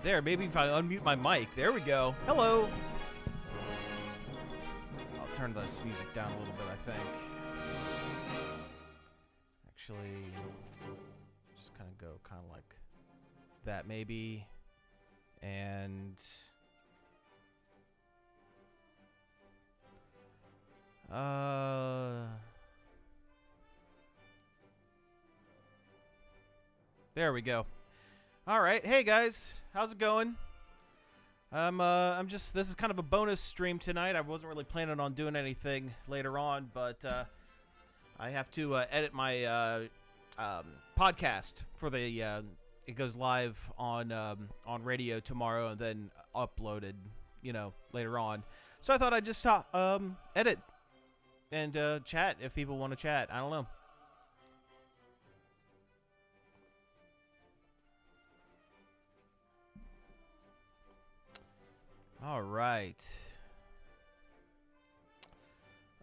There, maybe if I unmute my mic. There we go. Hello. I'll turn this music down a little bit, I think. Actually, just kind of go kind of like that maybe. And there we go. All right, hey guys, how's it going? I'm just, this is kind of a bonus stream tonight. I wasn't really planning on doing anything later on, but I have to edit my podcast for the it goes live on radio tomorrow and then uploaded, later on. So I thought I'd just edit and chat if people want to chat. I don't know. All right.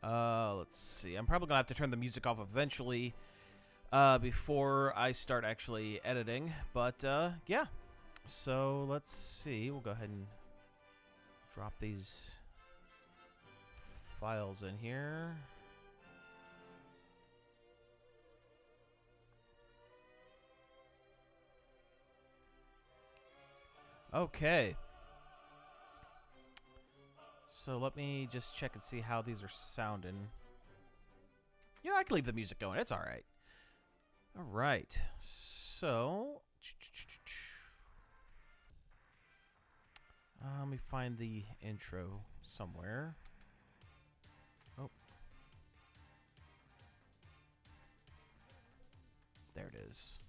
Let's see. I'm probably gonna have to turn the music off eventually before I start actually editing. But yeah. So let's see. We'll go ahead and drop these files in here. Okay. So let me just check and see how these are sounding. I can leave the music going. It's all right. All right. So let me find the intro somewhere. Oh. There it is.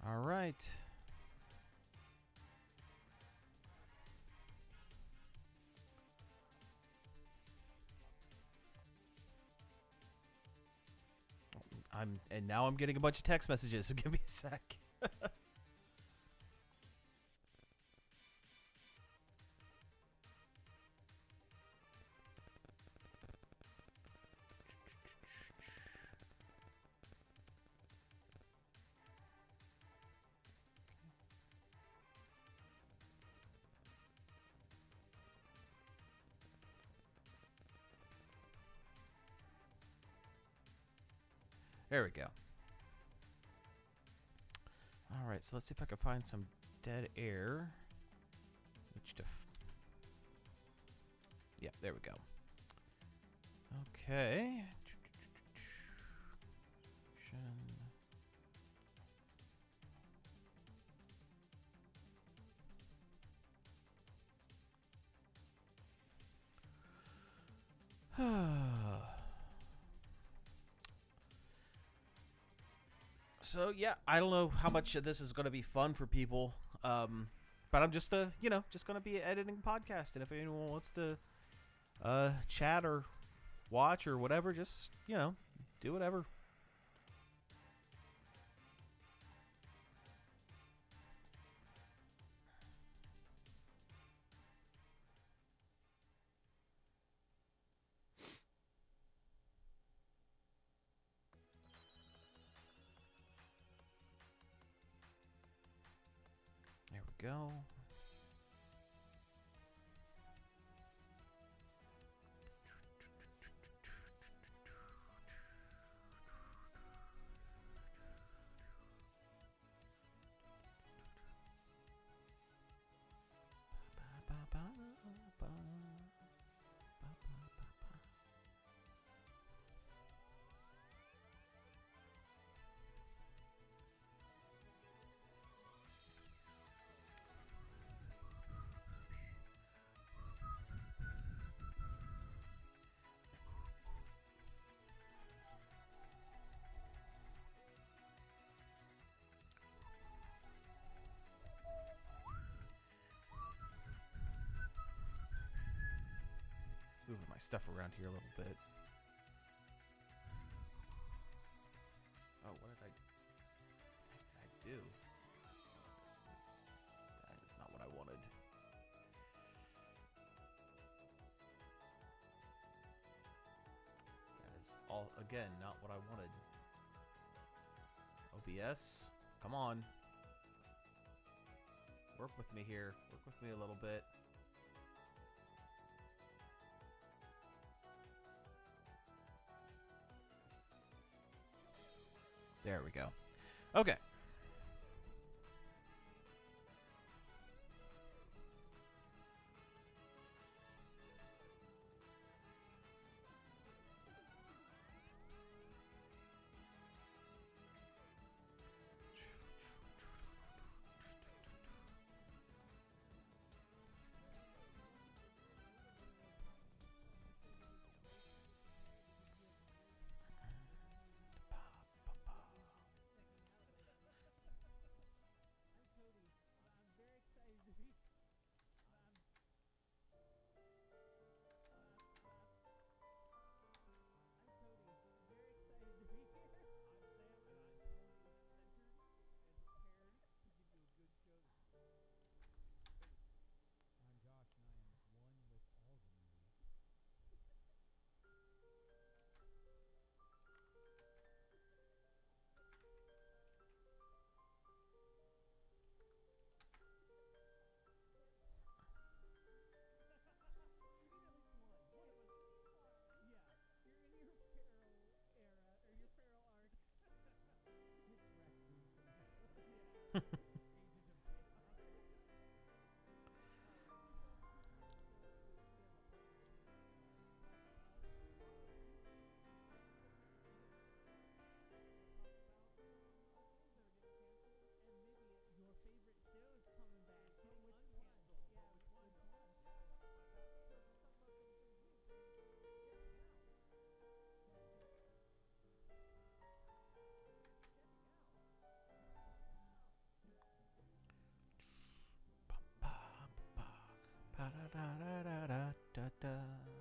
All right. And now I'm getting a bunch of text messages, so give me a sec. There we go. All right, so let's see if I can find some dead air. Yeah, there we go. Okay. So yeah, I don't know how much of this is going to be fun for people, but I'm just just going to be editing a podcast, and if anyone wants to chat or watch or whatever, just do whatever. There we go. Moving my stuff around here a little bit. Oh, what did I do? That is not what I wanted. That is all, again, not what I wanted. OBS, come on. Work with me here. Work with me a little bit. There we go. Okay. Pa-da-da-da-da-da-da.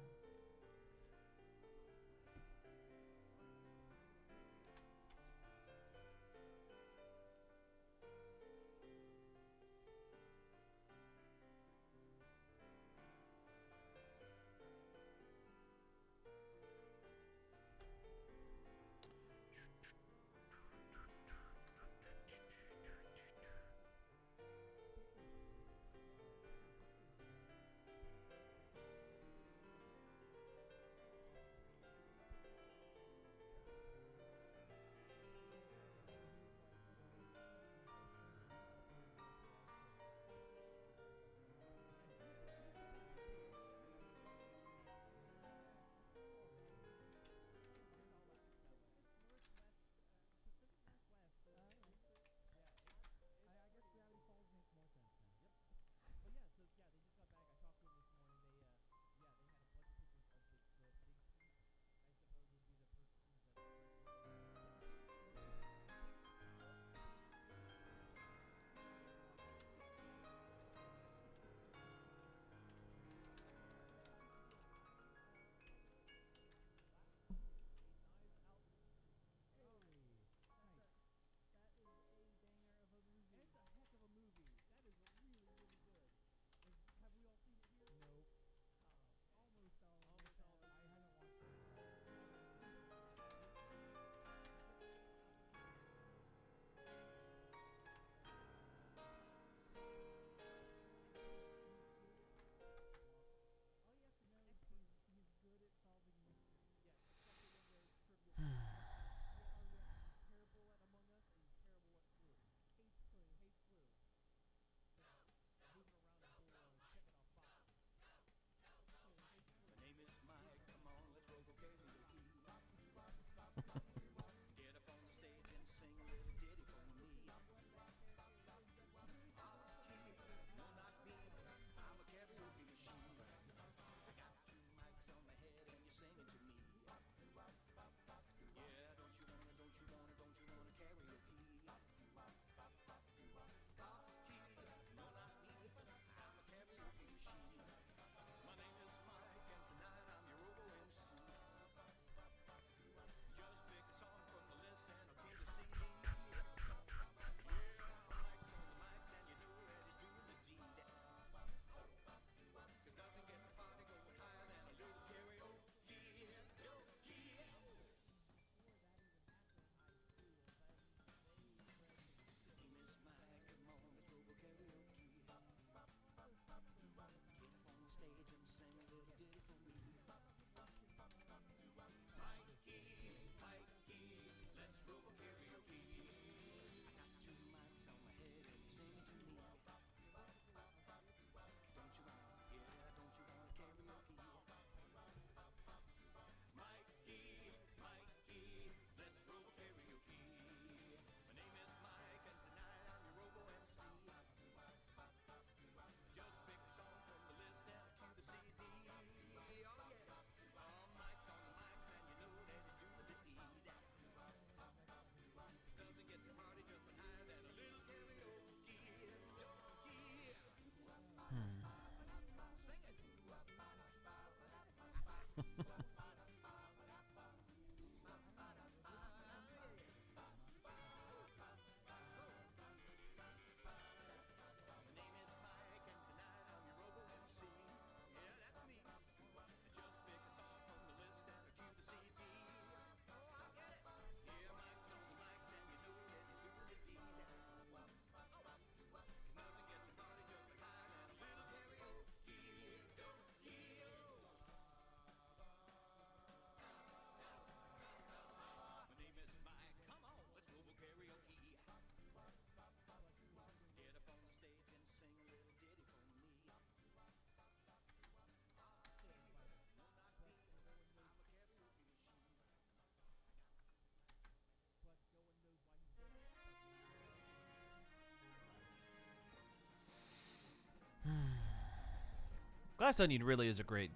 Glass Onion really is a great.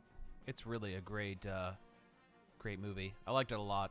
It's really a great, great movie. I liked it a lot.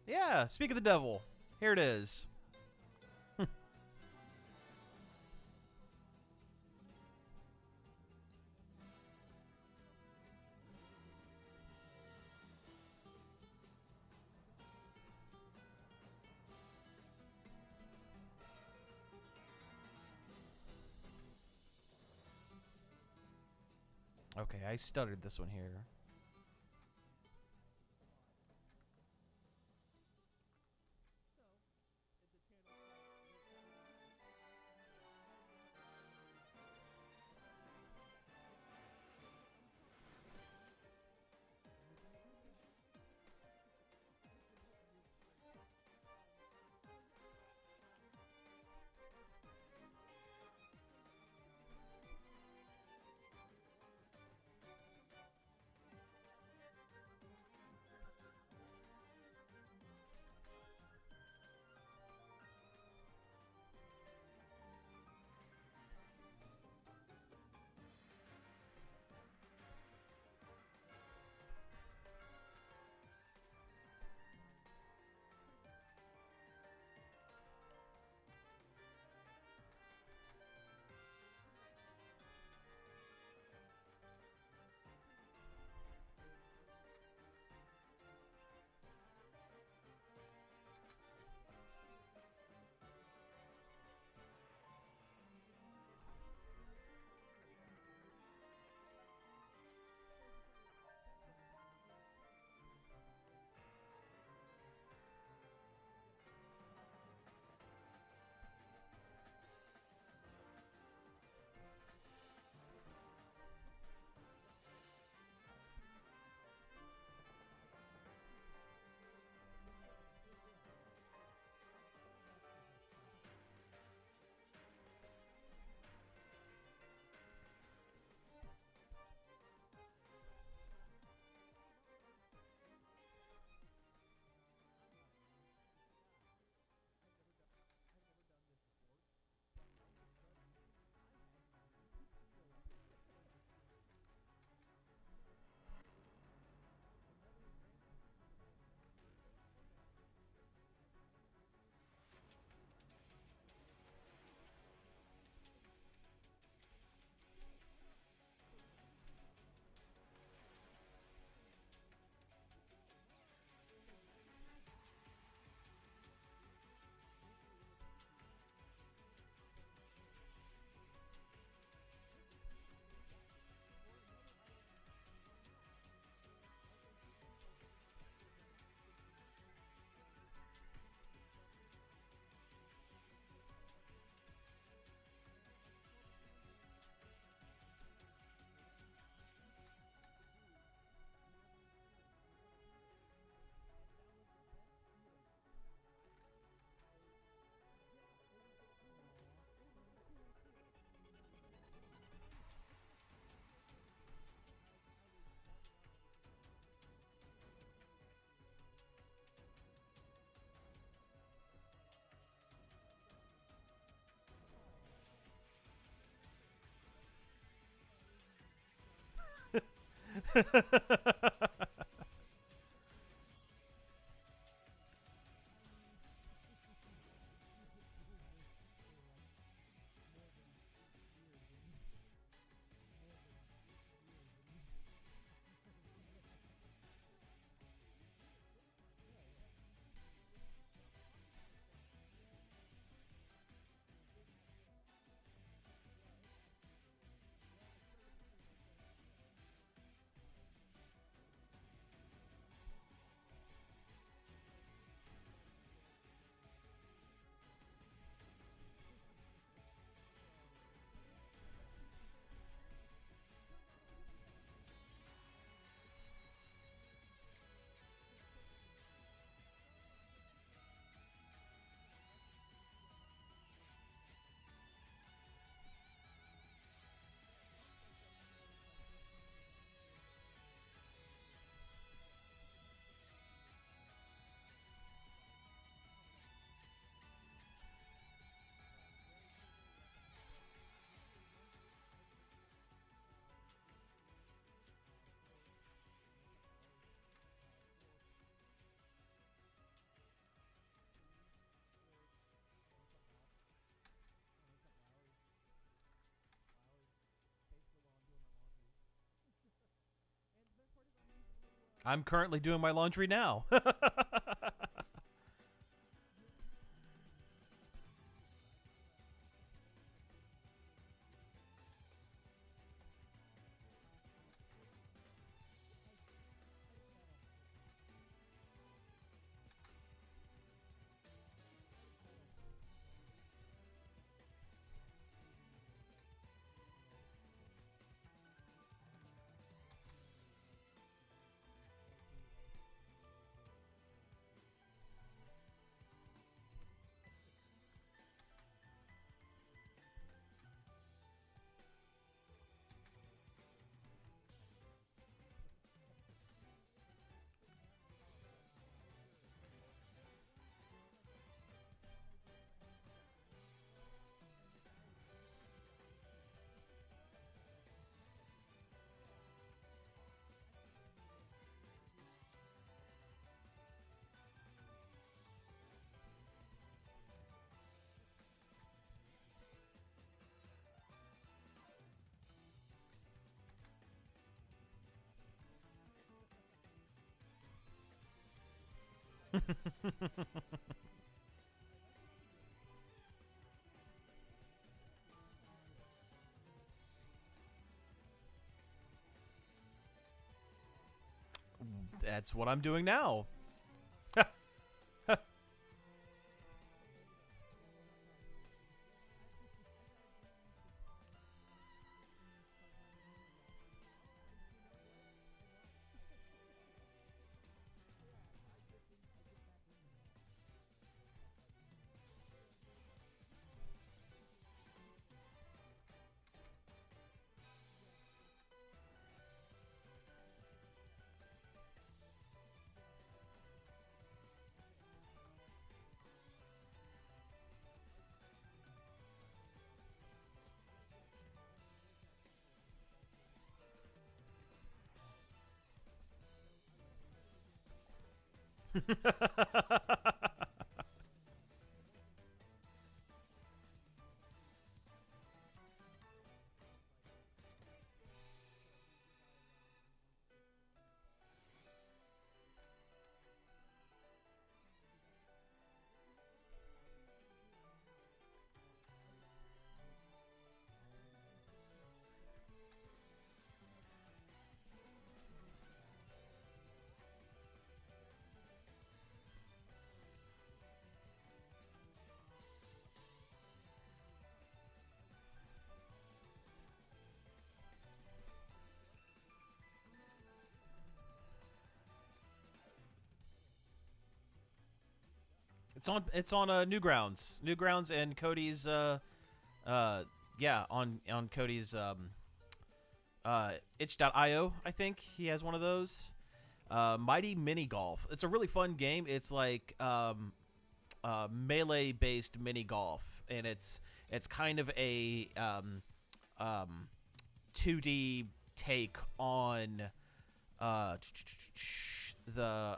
Yeah, speak of the devil. Here it is. Okay, I stuttered this one here. I'm currently doing my laundry now. That's what I'm doing now. It's on Newgrounds and Cody's yeah, on Cody's itch.io, I think he has one of those. Mighty Mini Golf. It's a really fun game. It's like melee based mini golf, and it's kind of a 2D take on uh, the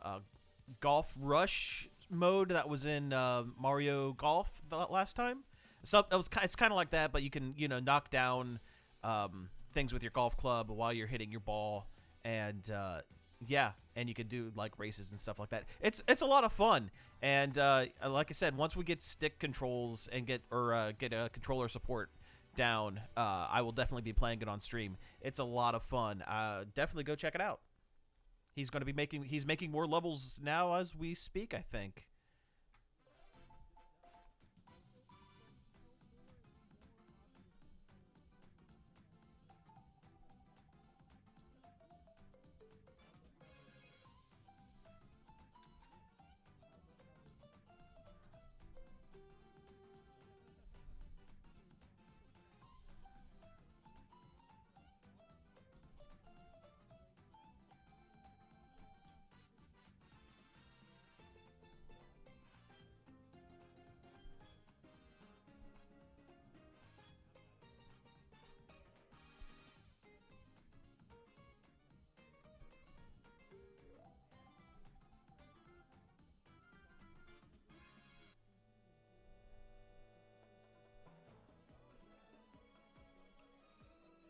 Golf Rush mode that was in Mario Golf the last time. So that was it's kind of like that, but you can knock down things with your golf club while you're hitting your ball, and yeah, and you can do like races and stuff like that. It's a lot of fun, and like I said, once we get stick controls and get a controller support down, I will definitely be playing it on stream. It's a lot of fun. Definitely go check it out. He's making more levels now as we speak, I think.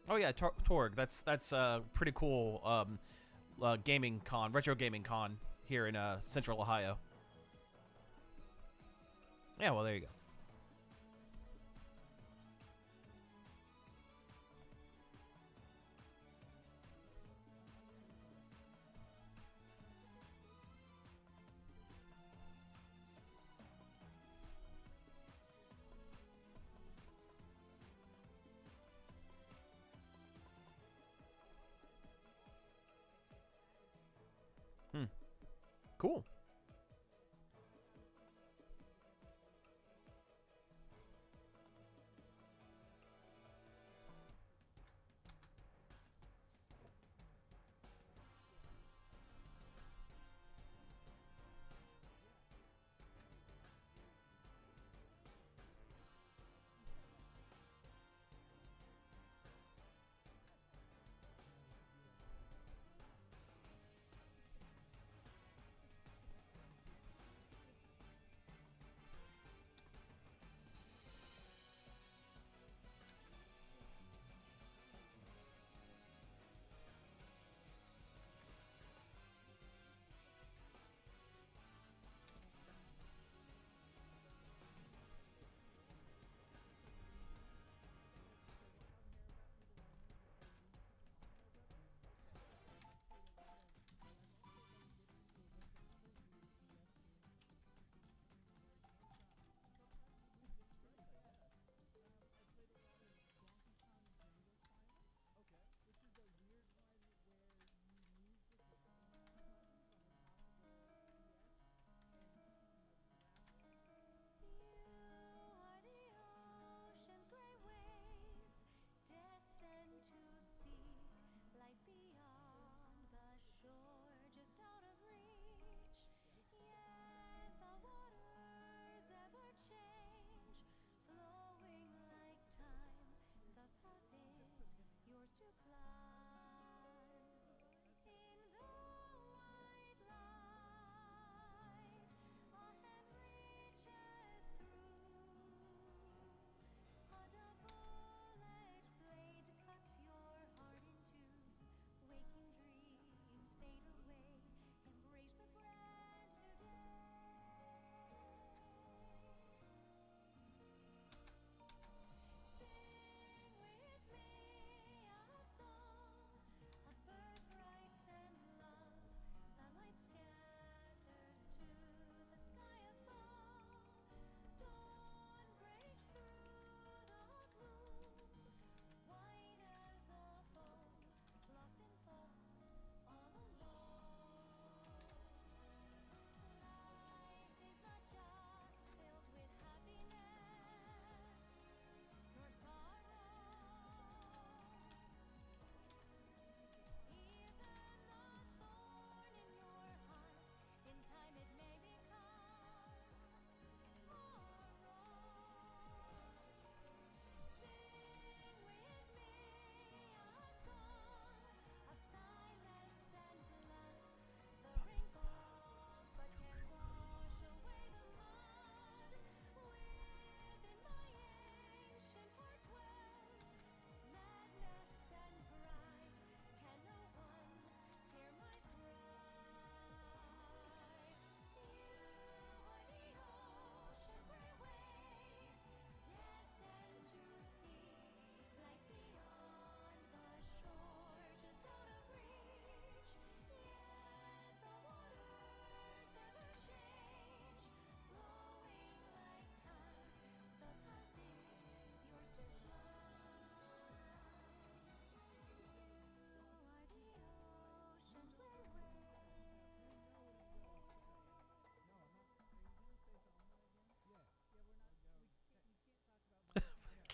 Oh yeah, Torg. That's pretty cool. Gaming con, retro gaming con here in Central Ohio. Yeah, well there you go. Hmm. Cool.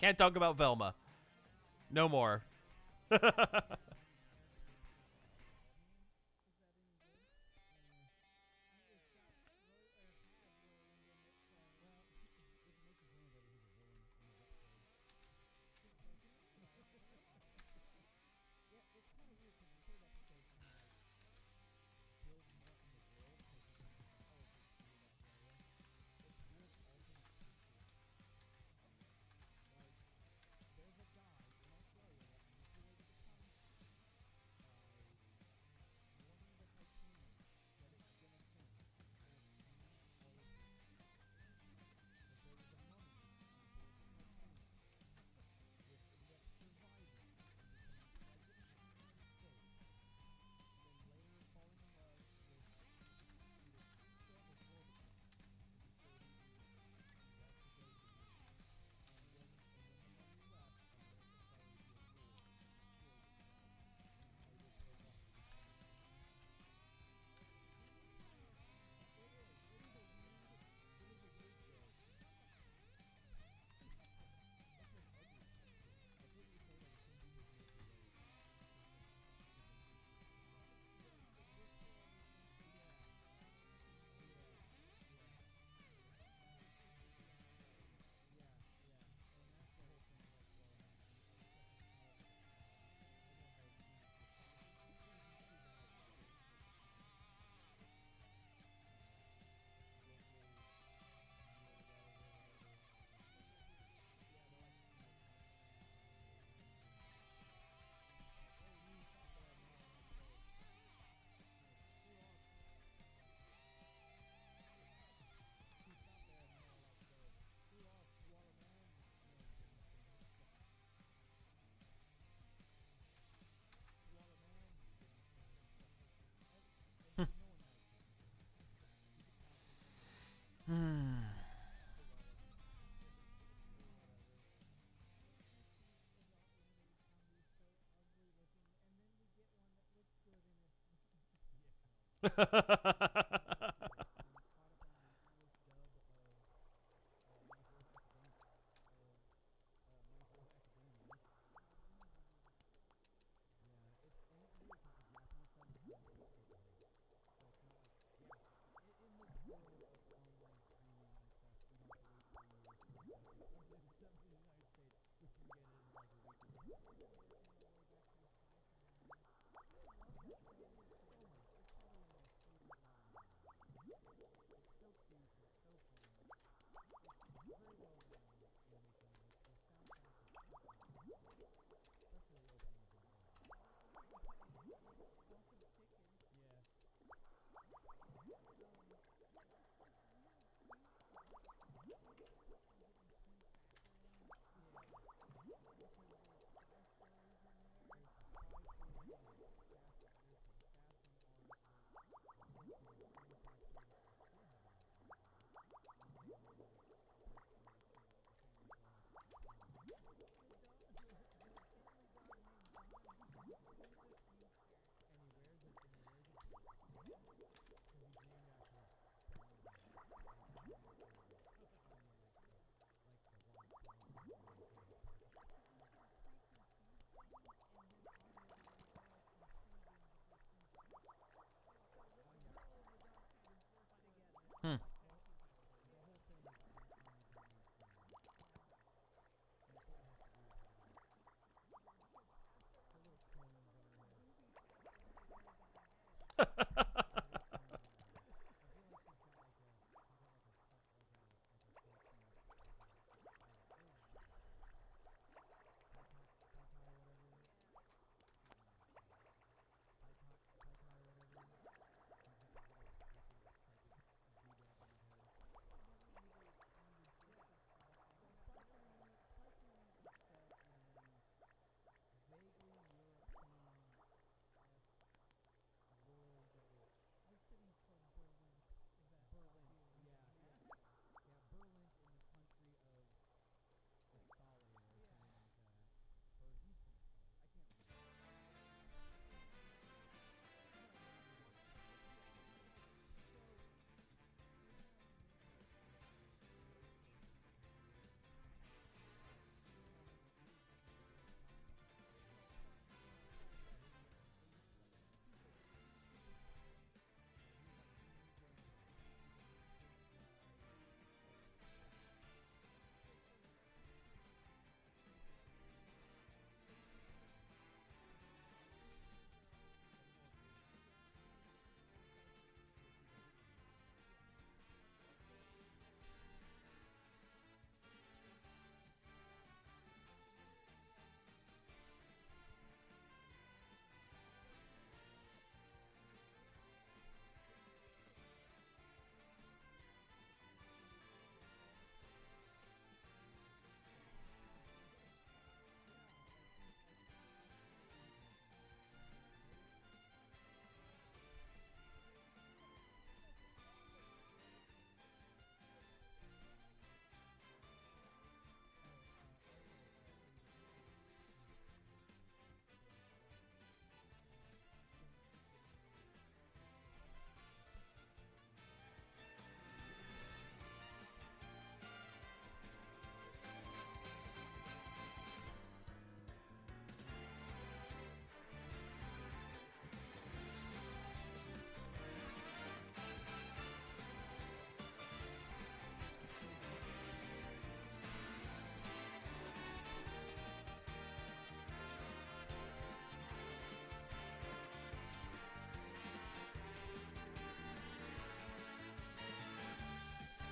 Can't talk about Velma. No more. Hmm. Hmm.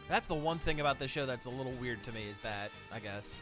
That's the one thing about this show that's a little weird to me, is that, I guess.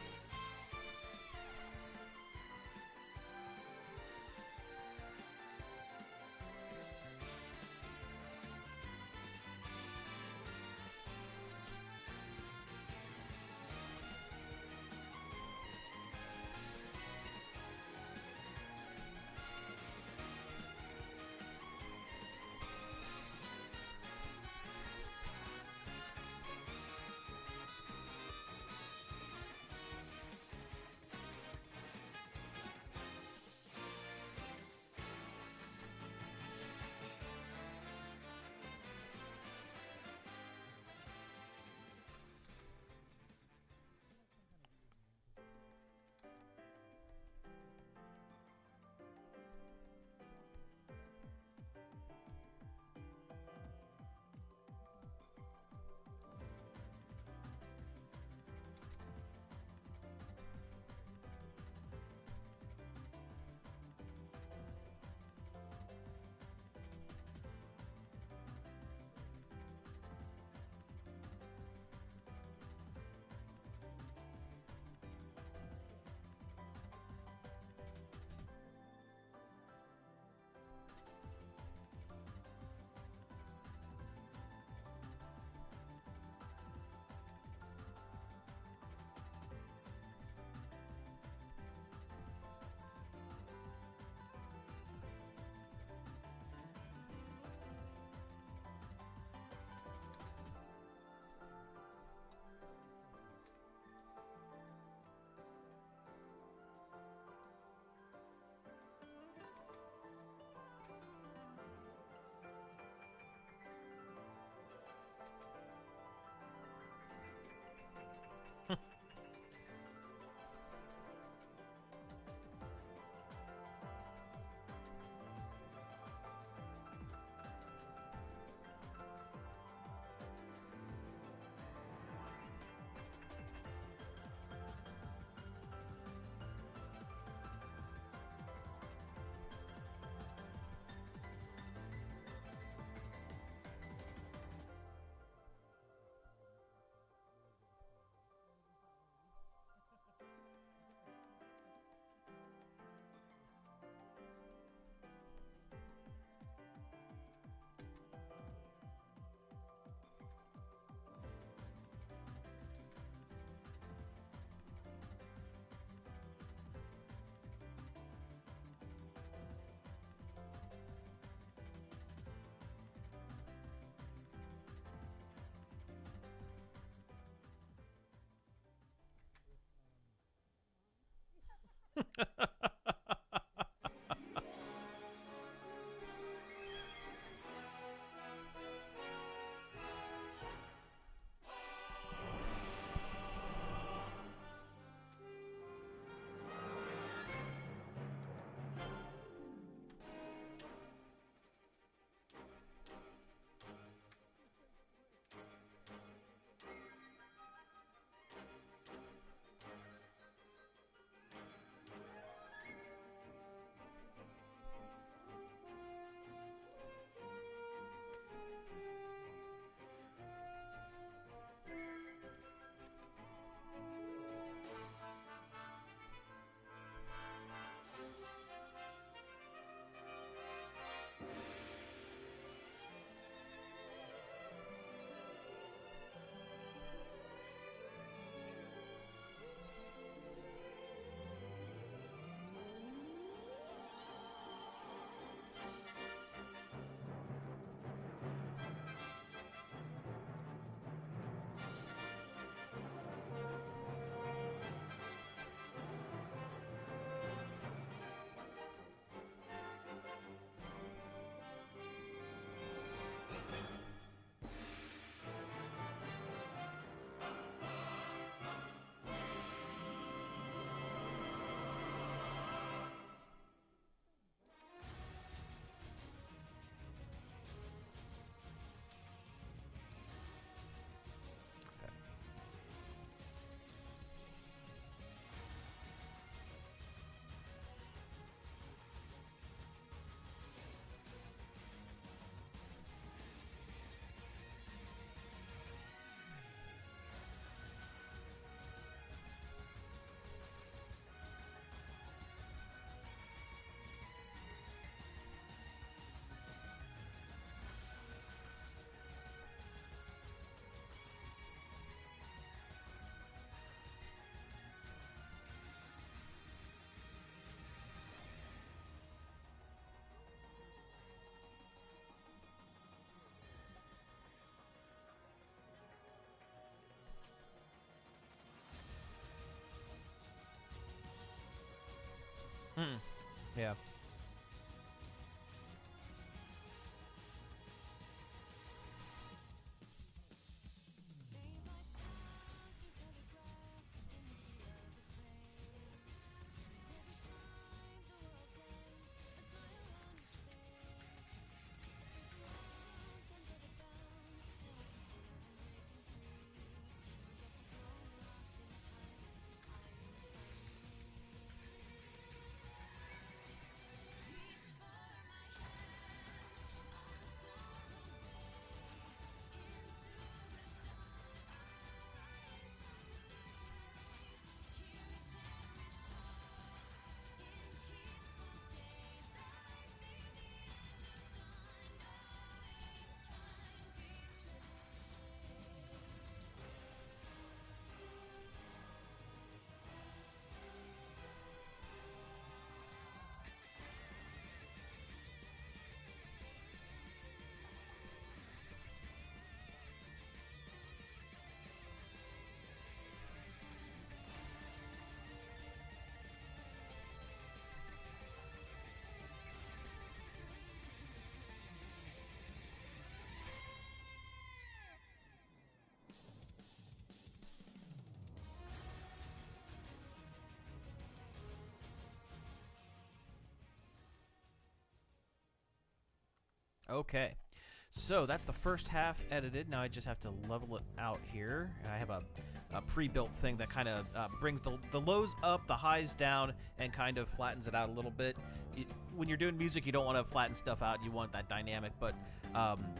Mm. Yeah. Okay. So that's the first half edited. Now I just have to level it out here. And I have a pre-built thing that kind of brings the lows up, the highs down, and kind of flattens it out a little bit. When you're doing music, you don't want to flatten stuff out. You want that dynamic. But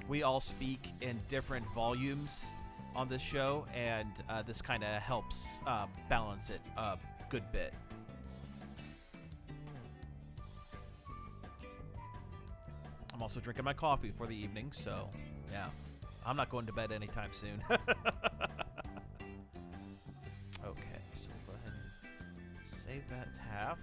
we all speak in different volumes on this show, and this kind of helps balance it a good bit. I'm also drinking my coffee for the evening, so yeah. I'm not going to bed anytime soon. Okay, so we'll go ahead and save that half.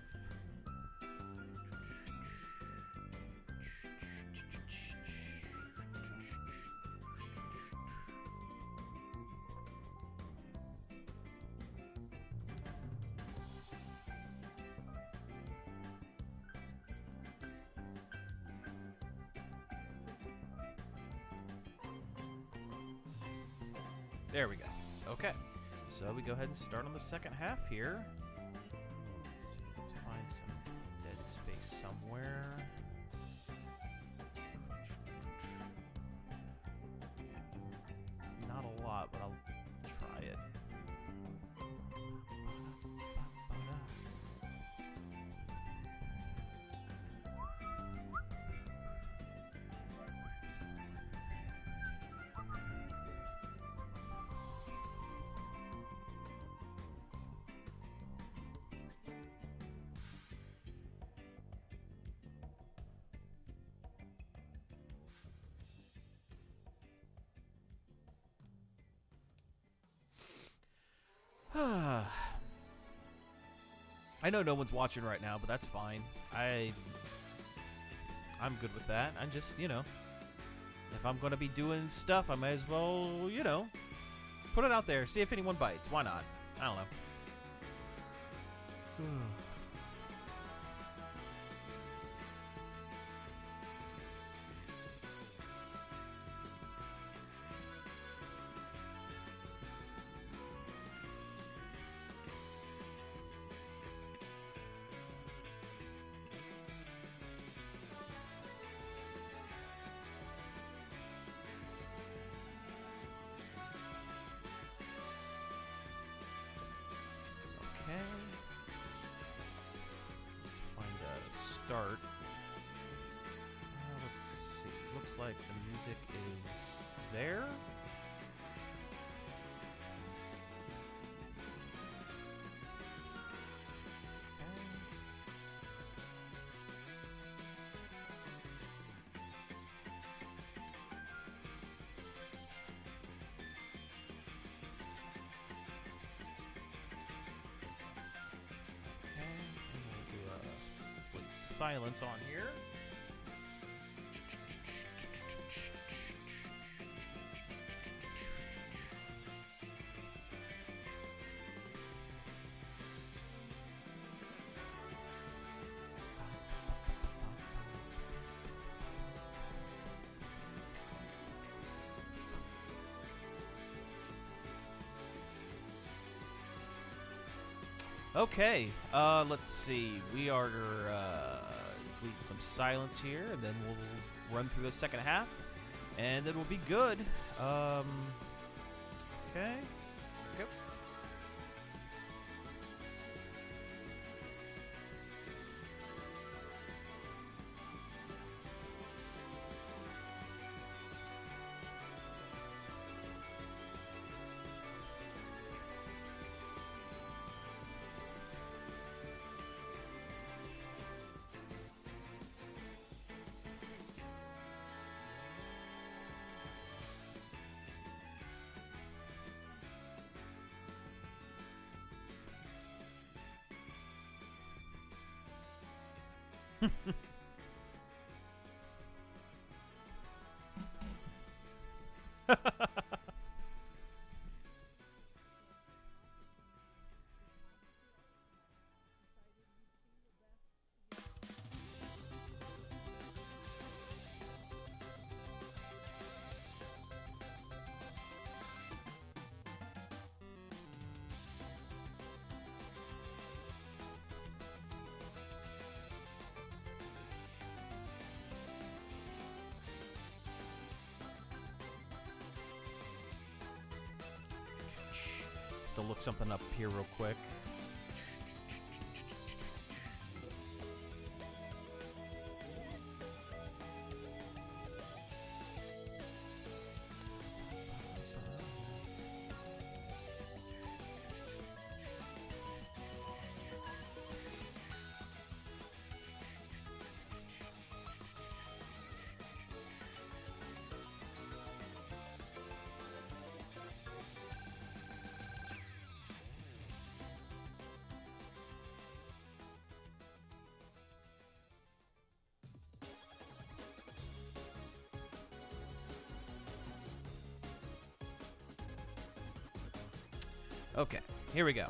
There we go. Okay, so we go ahead and start on the second half here. Let's see, let's find some dead space somewhere. It's not a lot, but I'll try it. I know no one's watching right now, but that's fine. I'm good with that. I'm just, if I'm going to be doing stuff, I might as well, put it out there. See if anyone bites. Why not? I don't know. Okay. Find a start. Let's see. Looks like the music is there. Silence on here. Okay, let's see. We are completing some silence here, and then we'll run through the second half, and then we'll be good. Okay. Go. To look something up here real quick. Okay, here we go.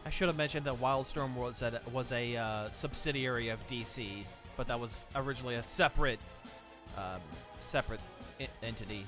I should have mentioned that Wildstorm was a subsidiary of DC, but that was originally a separate entity.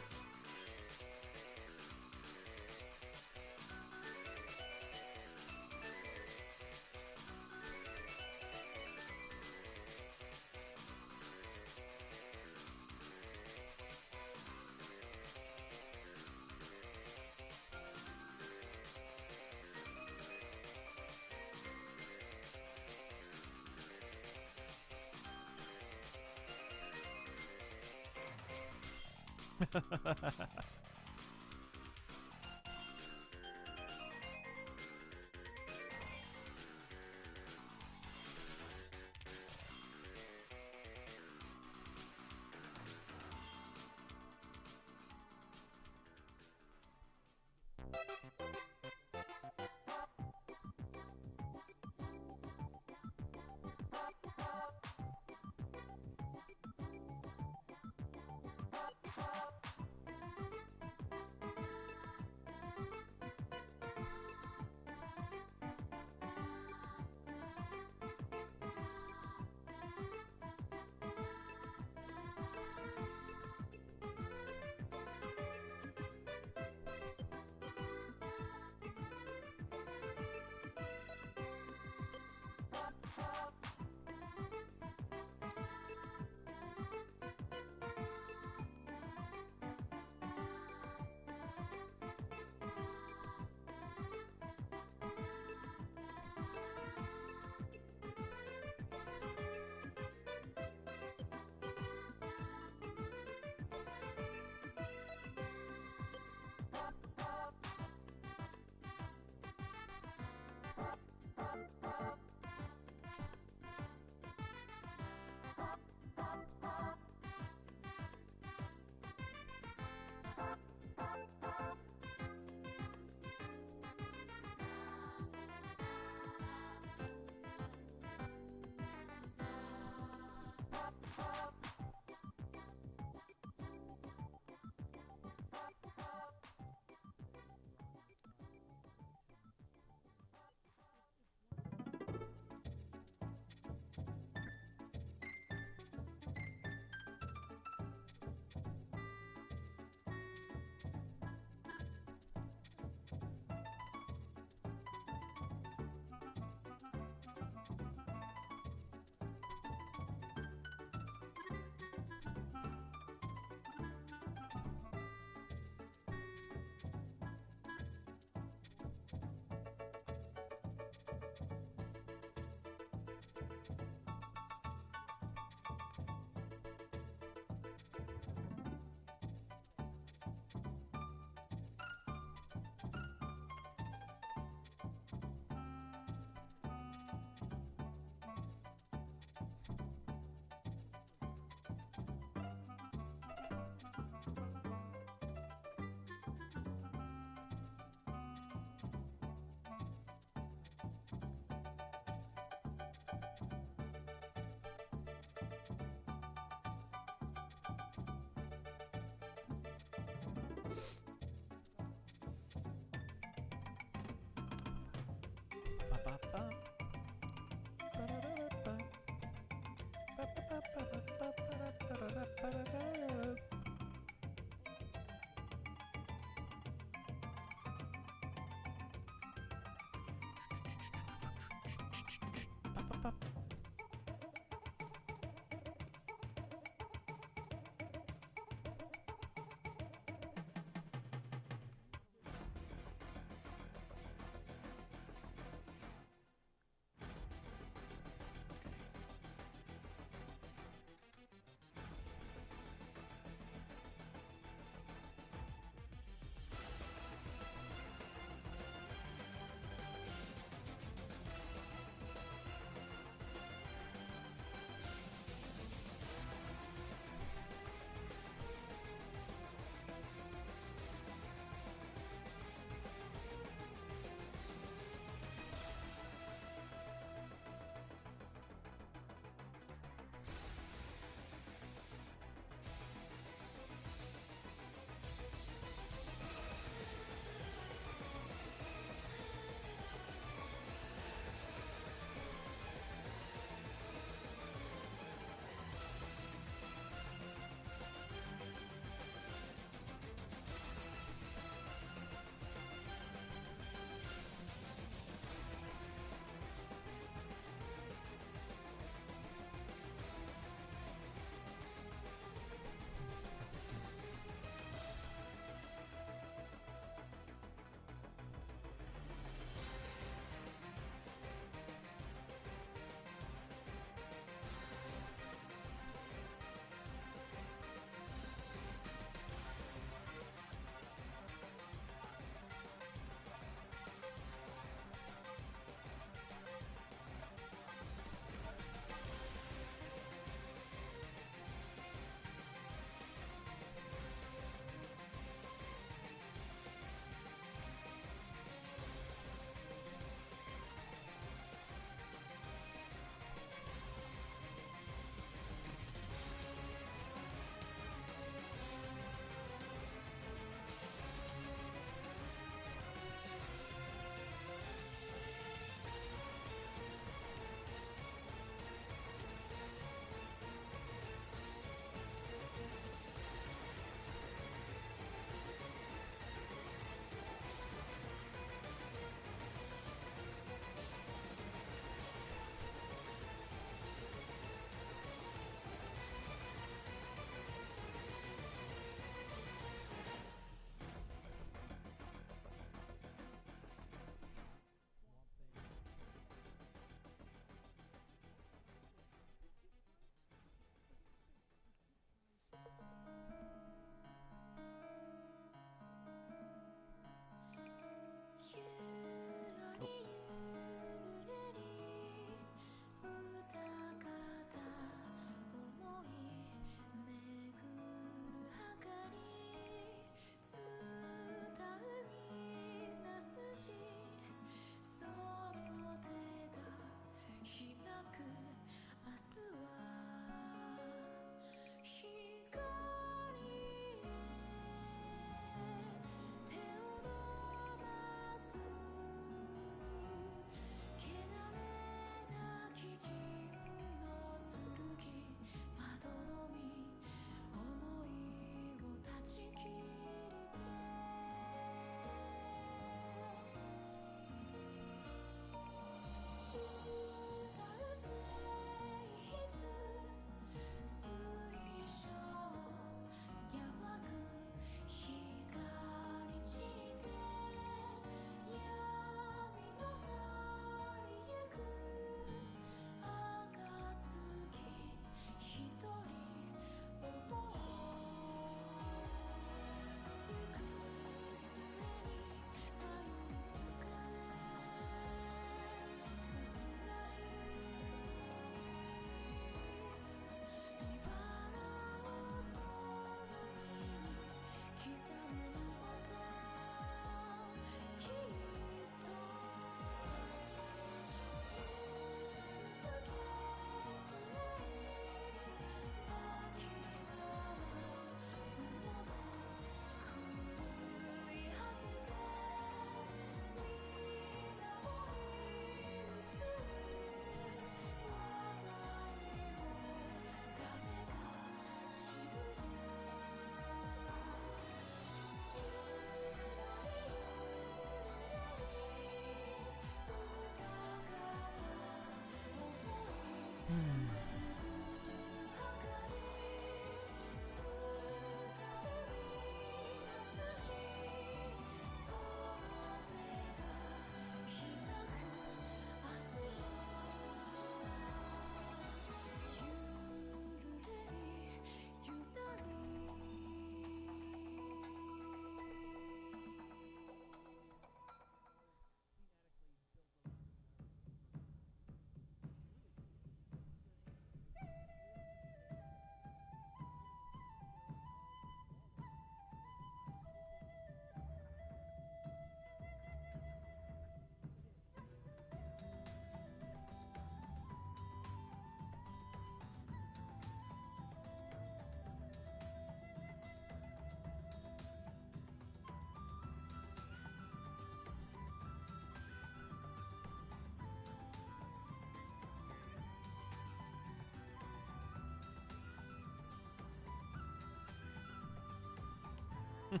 I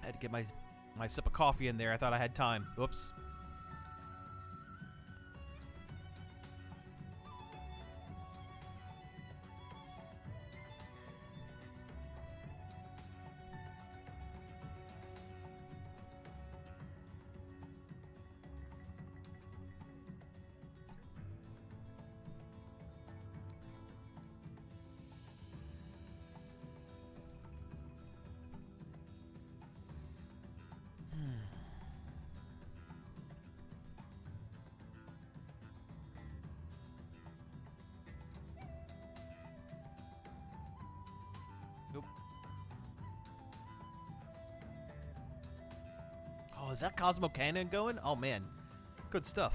had to get my sip of coffee in there. I thought I had time. Whoops. Oh, is that Cosmo Cannon going? Oh, man. Good stuff.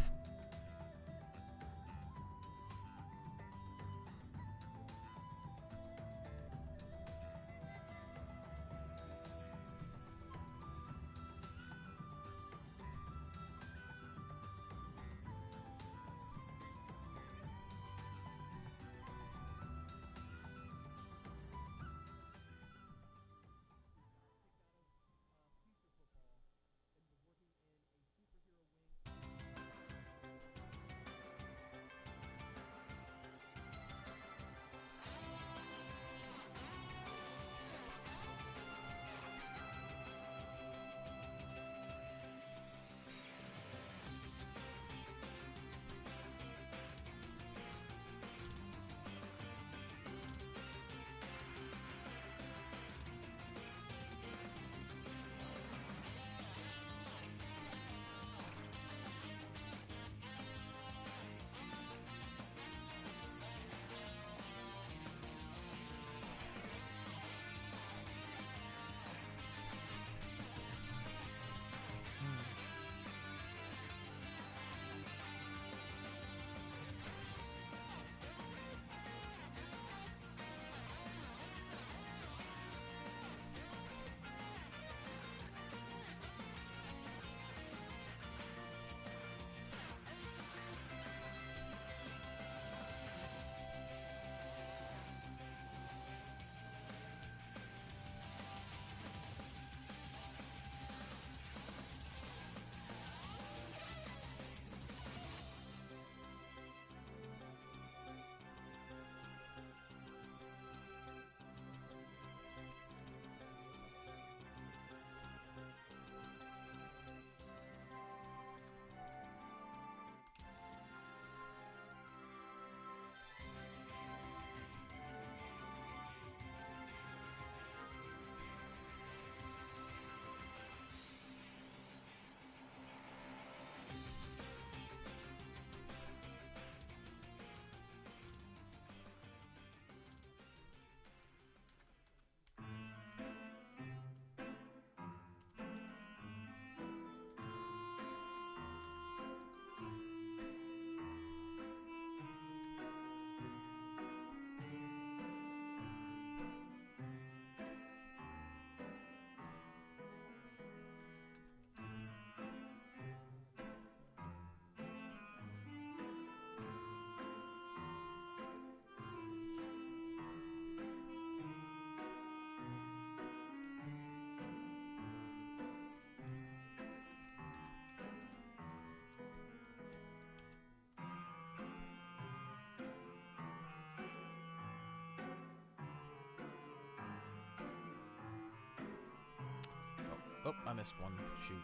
Oh, I missed one. Shoot.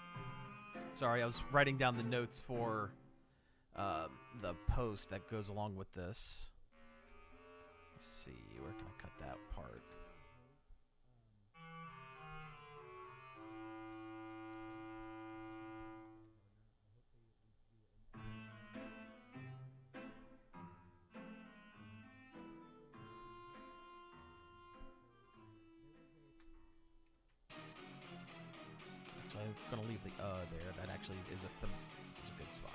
Sorry, I was writing down the notes for the post that goes along with this. Let's see, where can I cut that part? So I'm gonna leave the there. That actually is a good spot.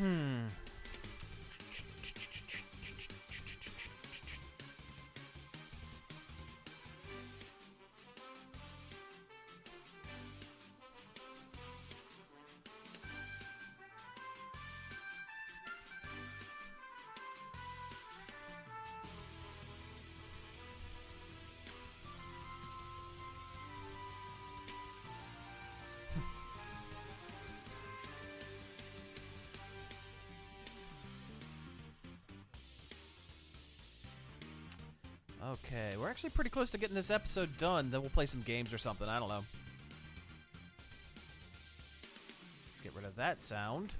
Hmm. Okay, we're actually pretty close to getting this episode done. Then we'll play some games or something. I don't know. Get rid of that sound.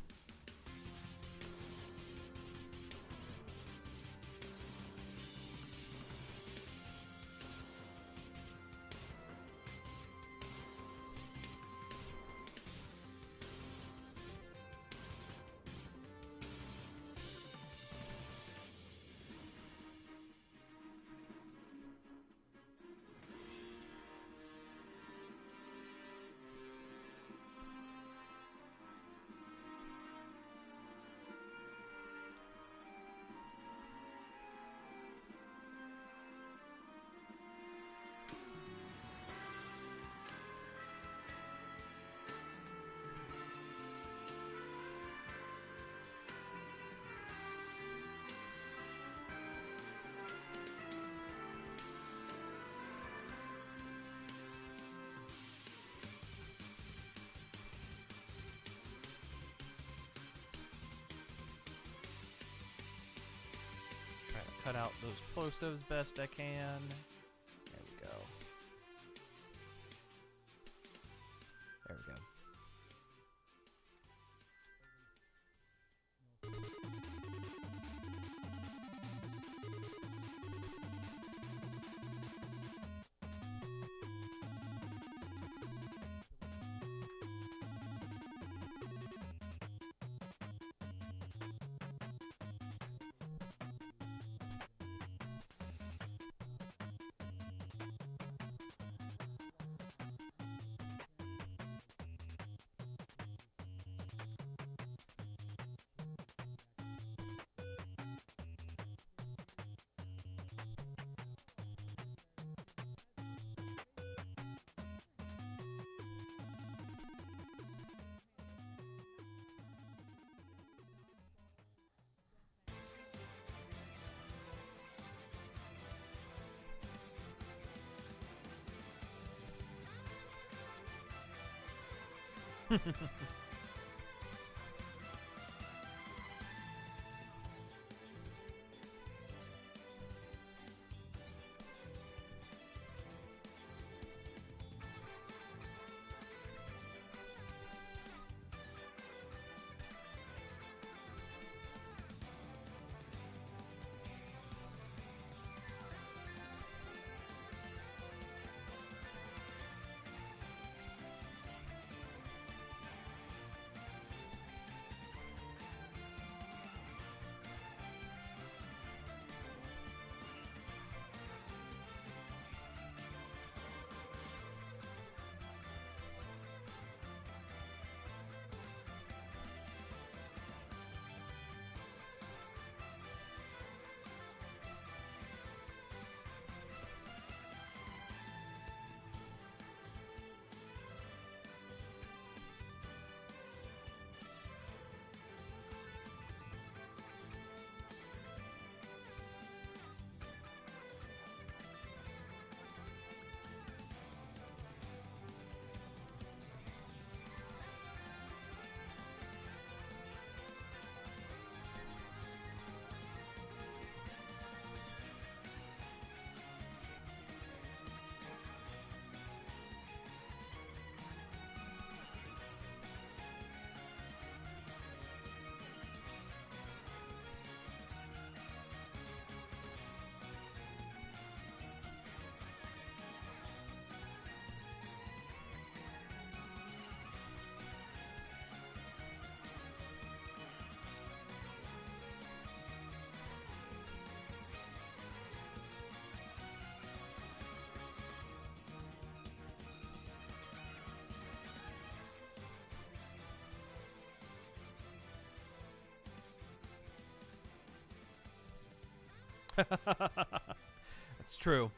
Try to cut out those plosives best I can. There we go. There we go. That's true.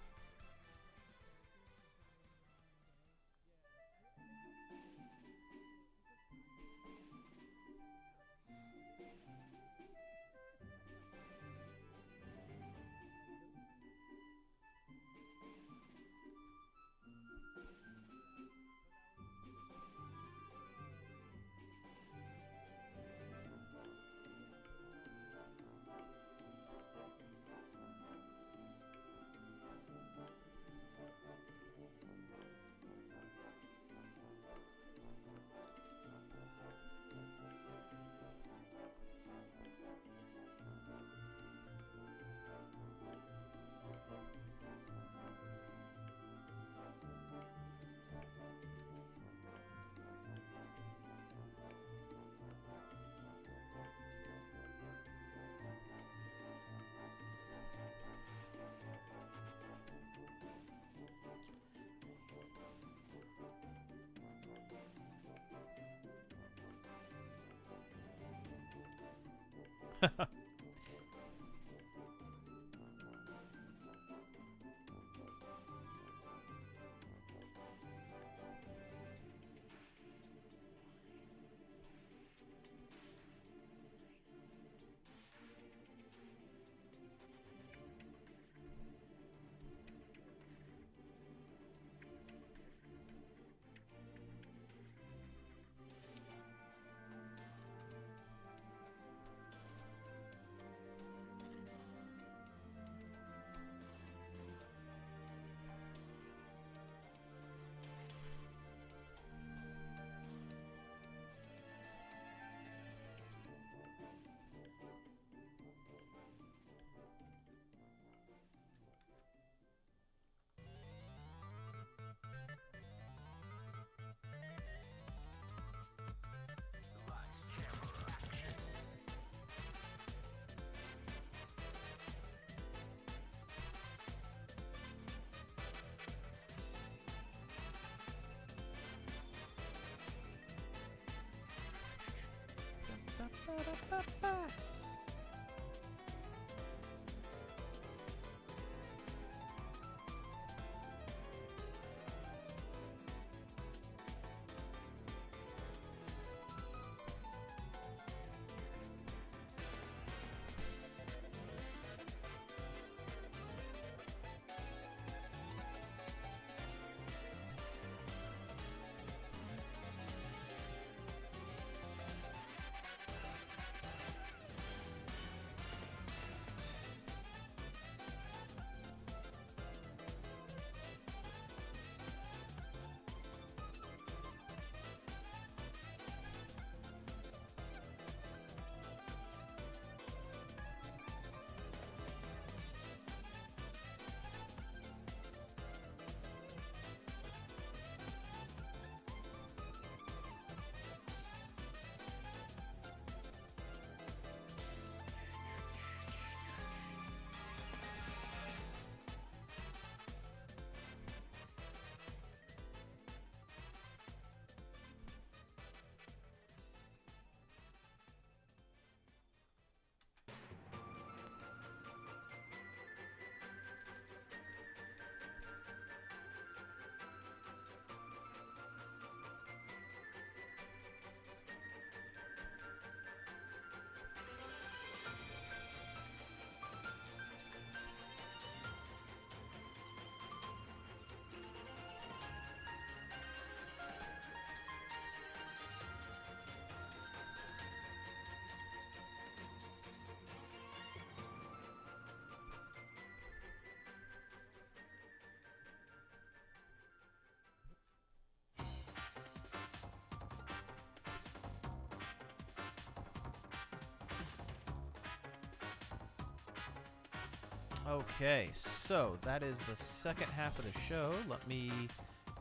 Okay, so that is the second half of the show. Let me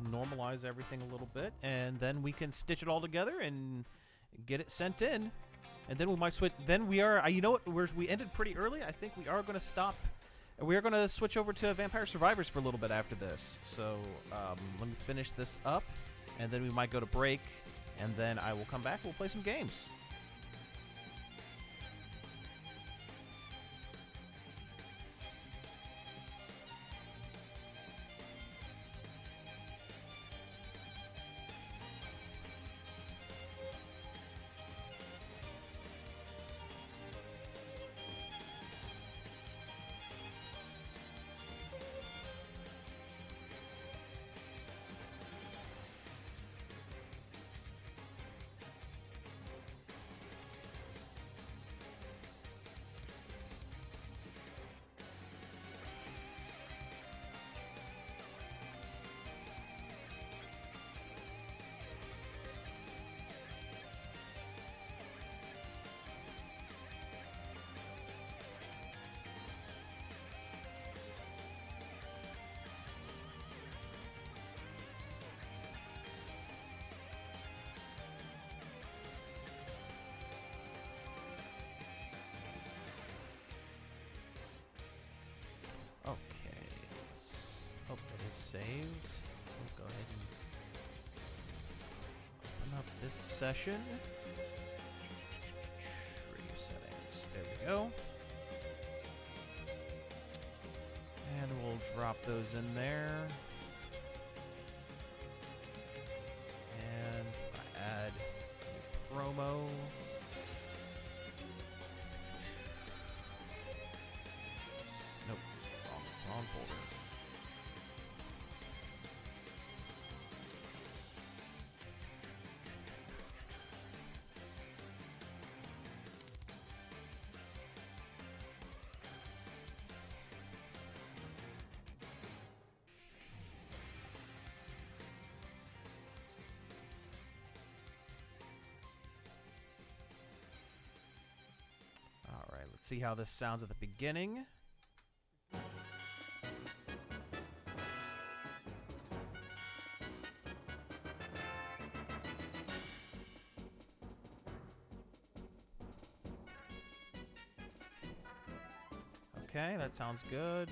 normalize everything a little bit, and then we can stitch it all together and get it sent in. And then we might switch. Then we are. You know what? We ended pretty early. I think we are going to stop. We are going to switch over to Vampire Survivors for a little bit after this. So let me finish this up, and then we might go to break, and then I will come back. We'll play some games. saved. So we'll go ahead and open up this session. Radio settings. There we go. And we'll drop those in there. And add a promo. Nope, wrong folder. Alright, let's see how this sounds at the beginning. Okay, that sounds good.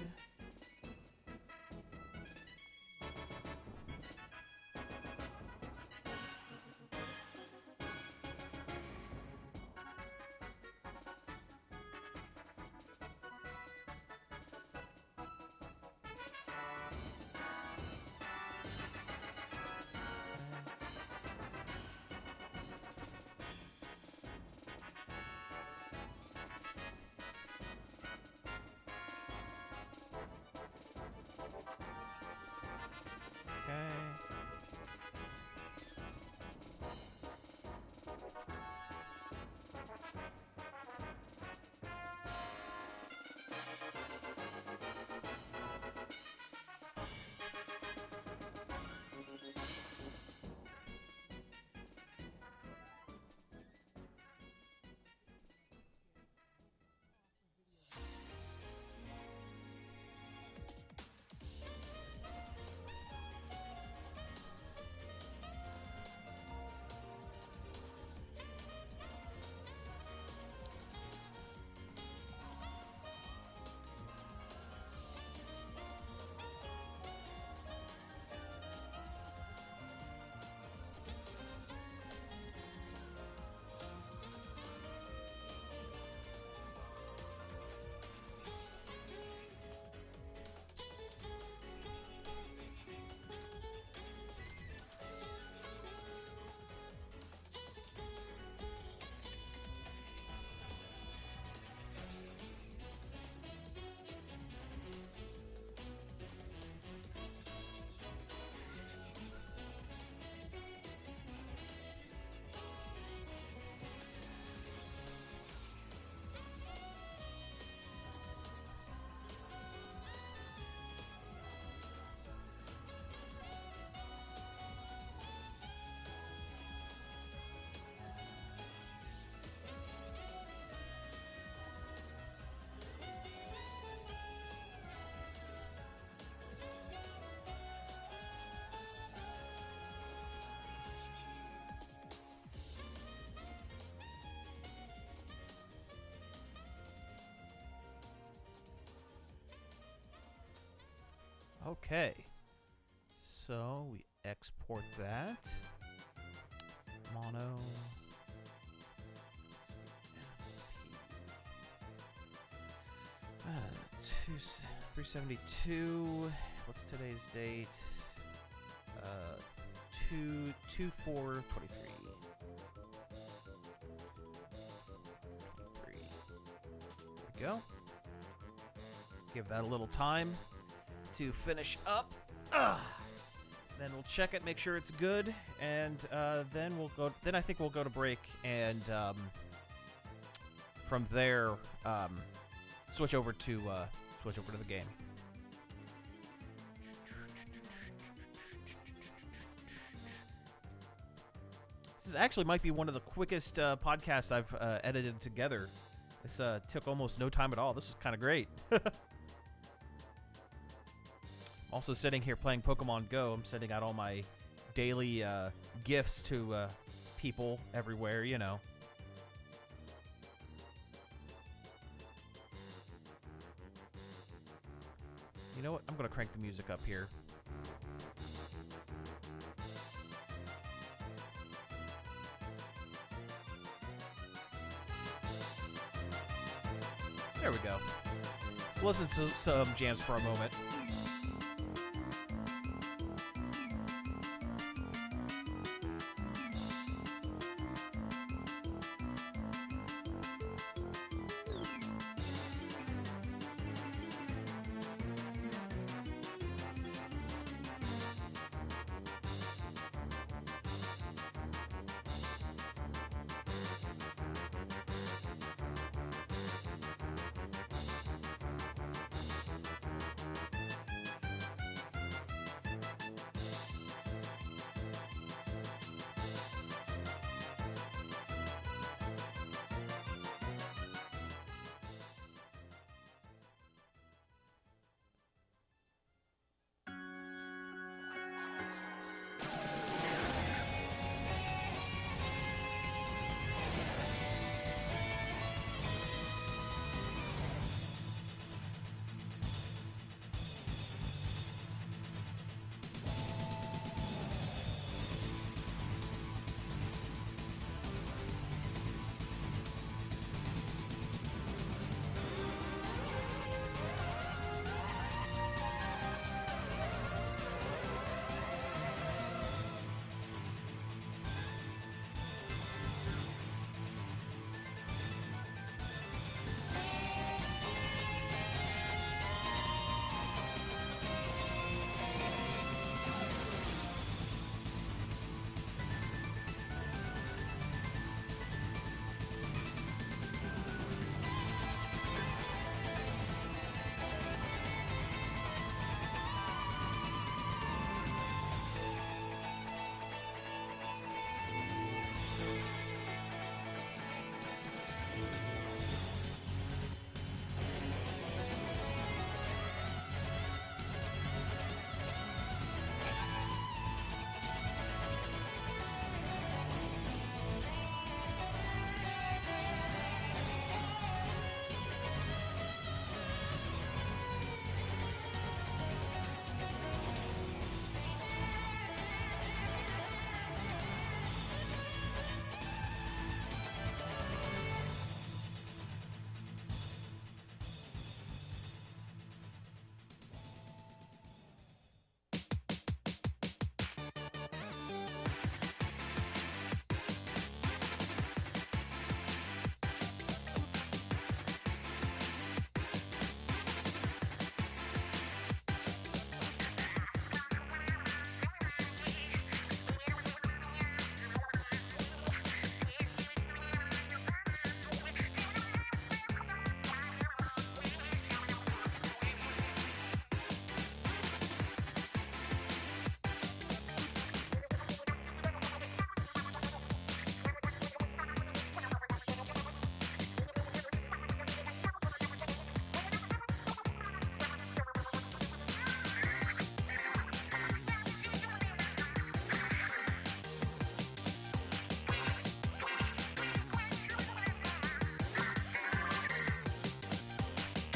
Okay, so we export that. Mono. 372. What's today's date? 2/4/23. There we go. Give that a little time to finish up. Then we'll check it, make sure it's good, and then we'll go. Then I think we'll go to break, and from there switch over to the game. This actually might be one of the quickest podcasts I've edited together. This took almost no time at all. This is kind of great. Also sitting here playing Pokemon Go. I'm sending out all my daily gifts to people everywhere, you know. You know what? I'm going to crank the music up here. There we go. Listen to some jams for a moment.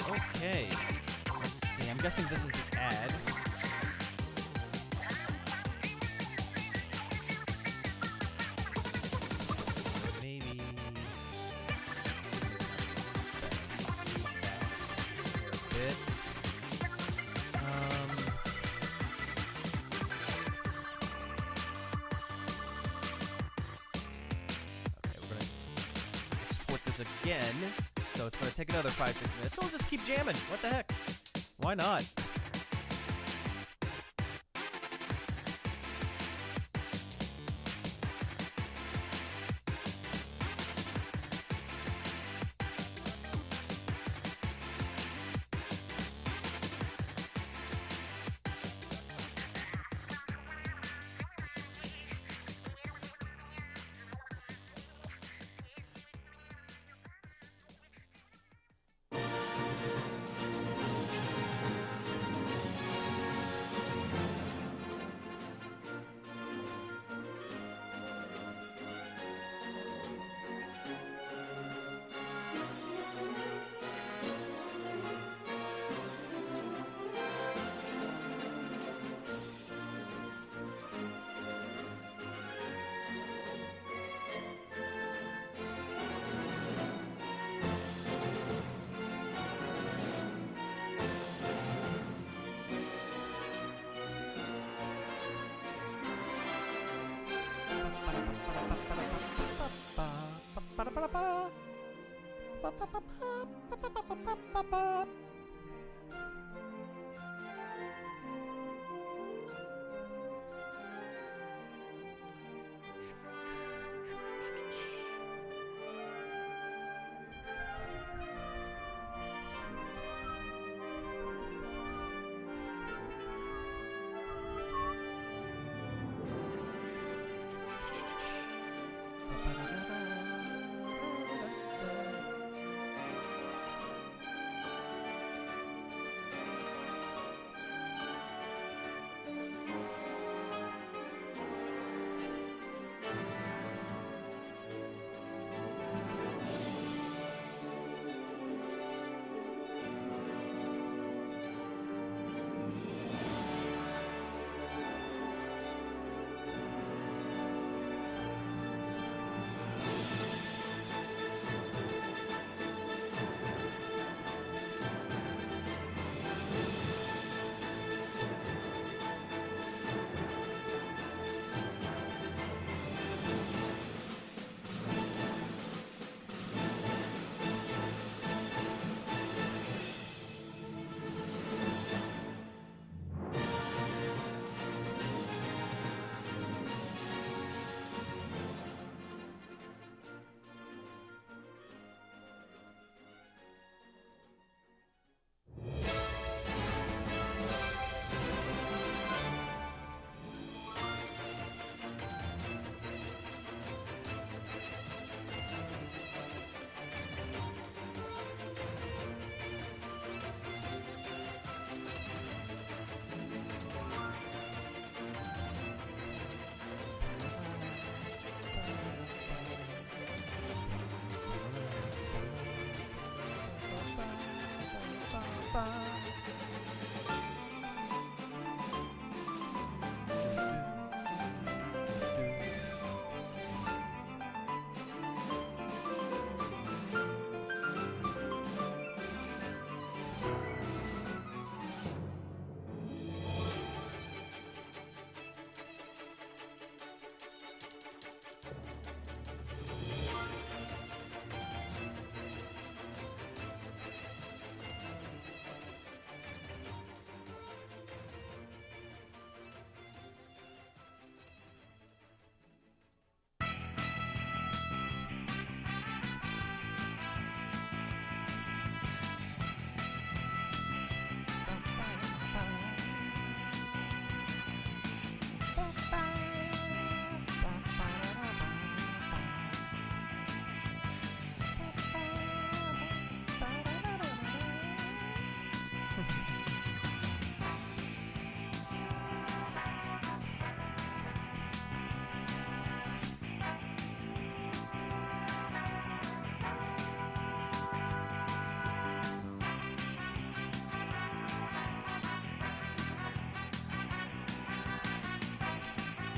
Okay. Let's see. I'm guessing this is the ad. Maybe. Bit. Okay, we're gonna export this again. So it's going to take another 5-6 minutes. So we'll just keep jamming. What the heck? Why not?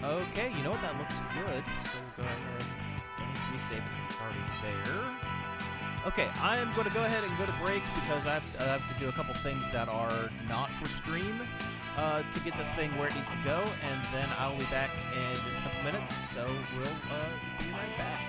Okay, you know what? That looks good. So we'll go ahead and resave it because it's already there. Okay, I am going to go ahead and go to break because I have to do a couple things that are not for stream to get this thing where it needs to go, and then I'll be back in just a couple minutes. So we'll be right back.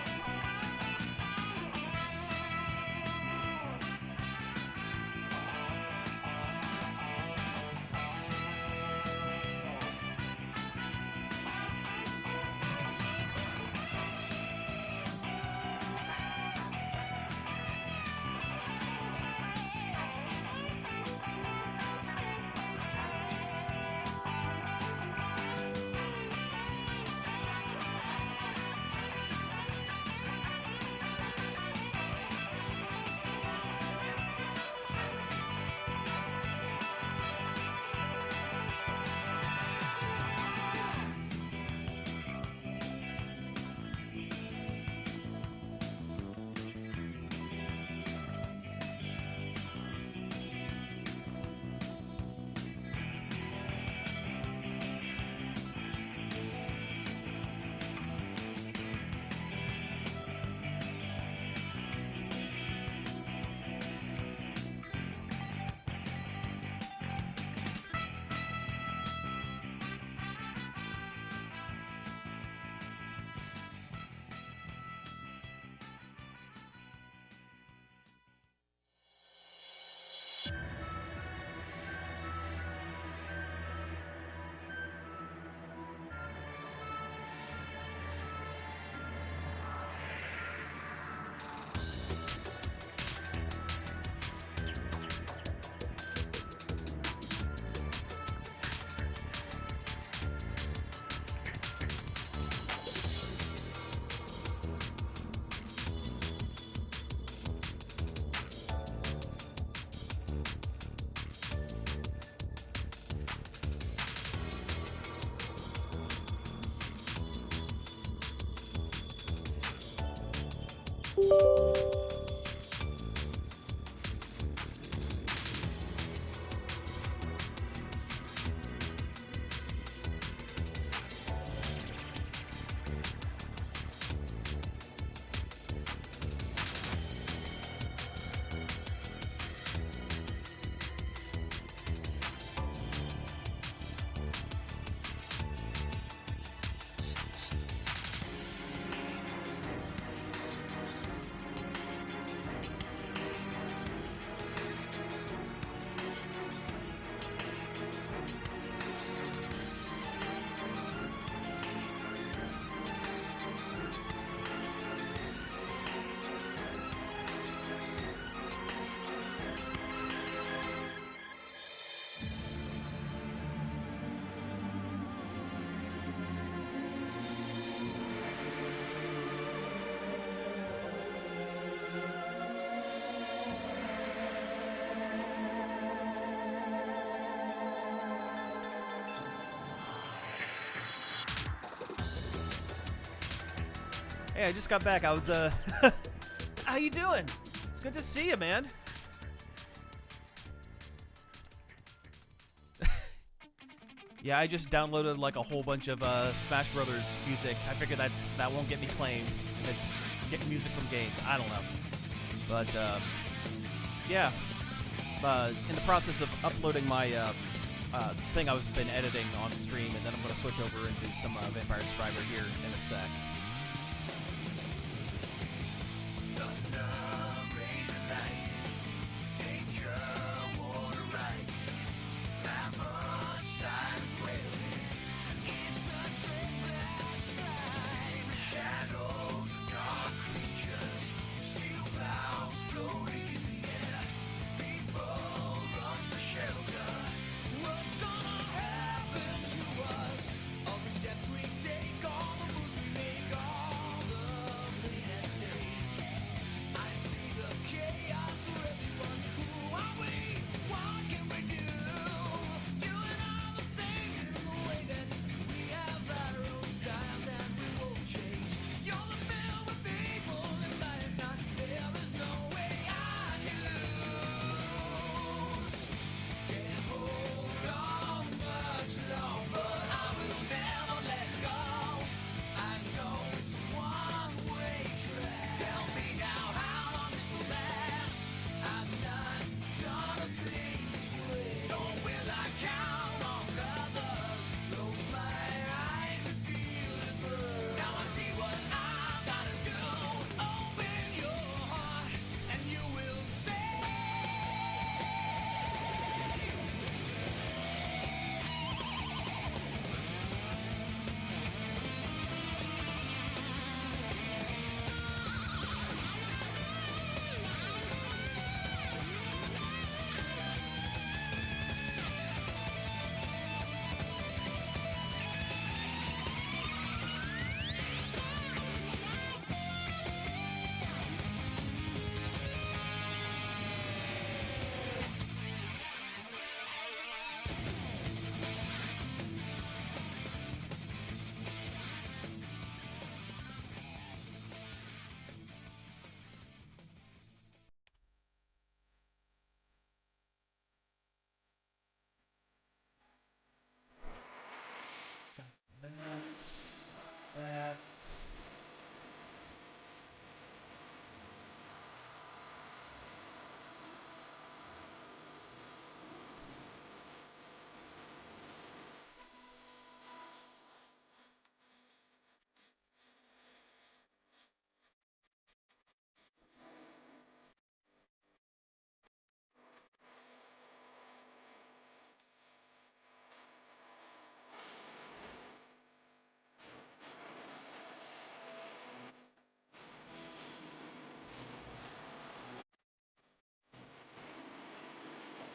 Hey, I just got back. I was, how you doing? It's good to see you, man. Yeah, I just downloaded like a whole bunch of Smash Brothers music. I figured that won't get me claimed if it's getting music from games. I don't know. But, yeah. In the process of uploading my thing I've been editing on stream, and then I'm going to switch over and do some Vampire Survivor here in a sec.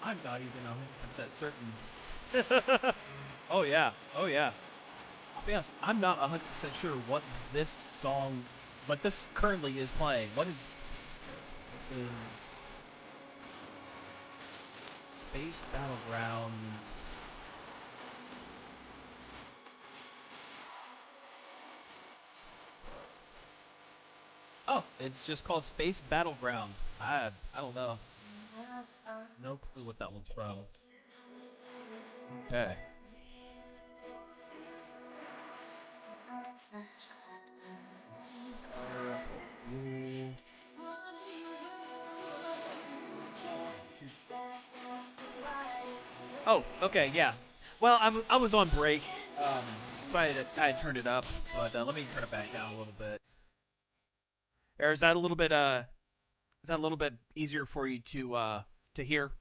I'm not even 100% certain. Oh yeah, oh yeah. I'll be honest, I'm not 100% sure what this song, what this currently is playing. What is this? This is Space Battlegrounds. Oh, it's just called Space Battleground. I don't know. No clue what that one's from. Okay. Oh, okay, yeah. Well, I was on break, so I had turned it up, but let me turn it back down a little bit. Or is that a little bit is that a little bit easier for you to hear?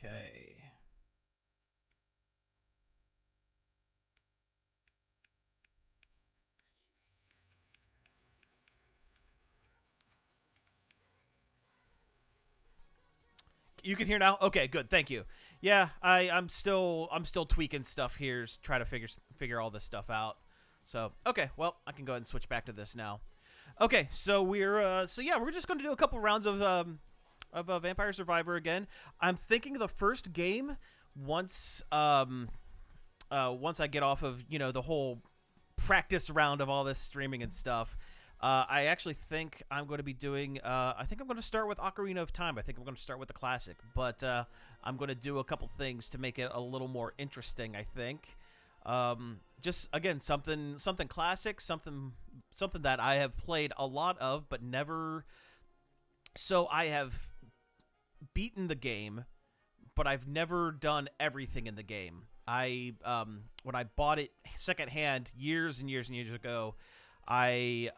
Okay. You can hear now. Okay, good. Thank you. Yeah, I'm still tweaking stuff here, try to figure all this stuff out. So okay, well I can go ahead and switch back to this now. Okay, so we're just going to do a couple rounds of Vampire Survivor again. I'm thinking the first game once once I get off of the whole practice round of all this streaming and stuff. I actually think I'm going to be doing. I think I'm going to start with Ocarina of Time. I think I'm going to start with the classic, but I'm going to do a couple things to make it a little more interesting. I think. Just again, something classic, something that I have played a lot of, but never. So I have beaten the game, but I've never done everything in the game. I when I bought it secondhand years and years and years ago, I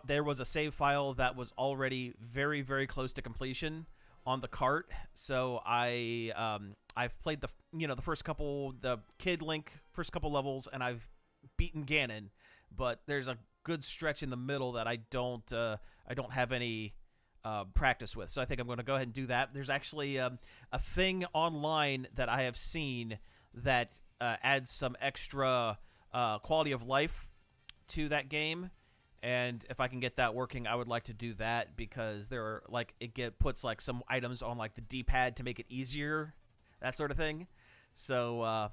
there was a save file that was already very very close to completion on the cart, so I've played the first couple the Kid Link first couple levels, and I've beaten Ganon, but there's a good stretch in the middle that I don't have any practice with. So I think I'm going to go ahead and do that. There's actually a thing online that I have seen that adds some extra quality of life to that game, and if I can get that working, I would like to do that, because there are puts like some items on like the D-pad to make it easier, that sort of thing. So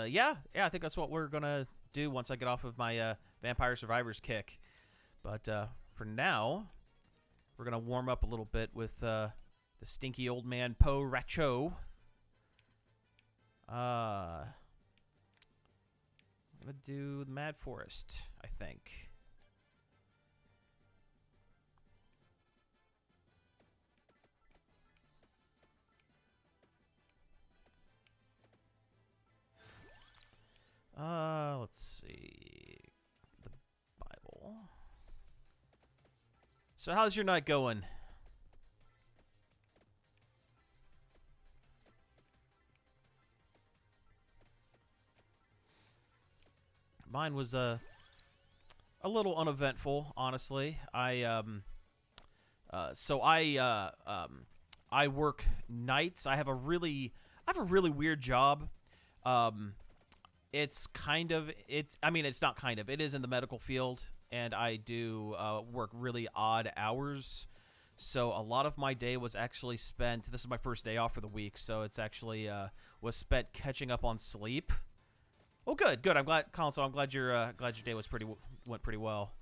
yeah, I think that's what we're gonna do once I get off of my Vampire Survivors kick. But for now, we're gonna warm up a little bit with the stinky old man Po Racho. I'm gonna do the Mad Forest, I think. Let's see. The Bible. So how's your night going? Mine was a little uneventful, honestly. I work nights. I have a really weird job. Um, it's not kind of. It is in the medical field, and I do work really odd hours. So a lot of my day was actually spent. This is my first day off for the week, so it's actually was spent catching up on sleep. Oh, good. I'm glad, Colin. So I'm glad your day was went pretty well.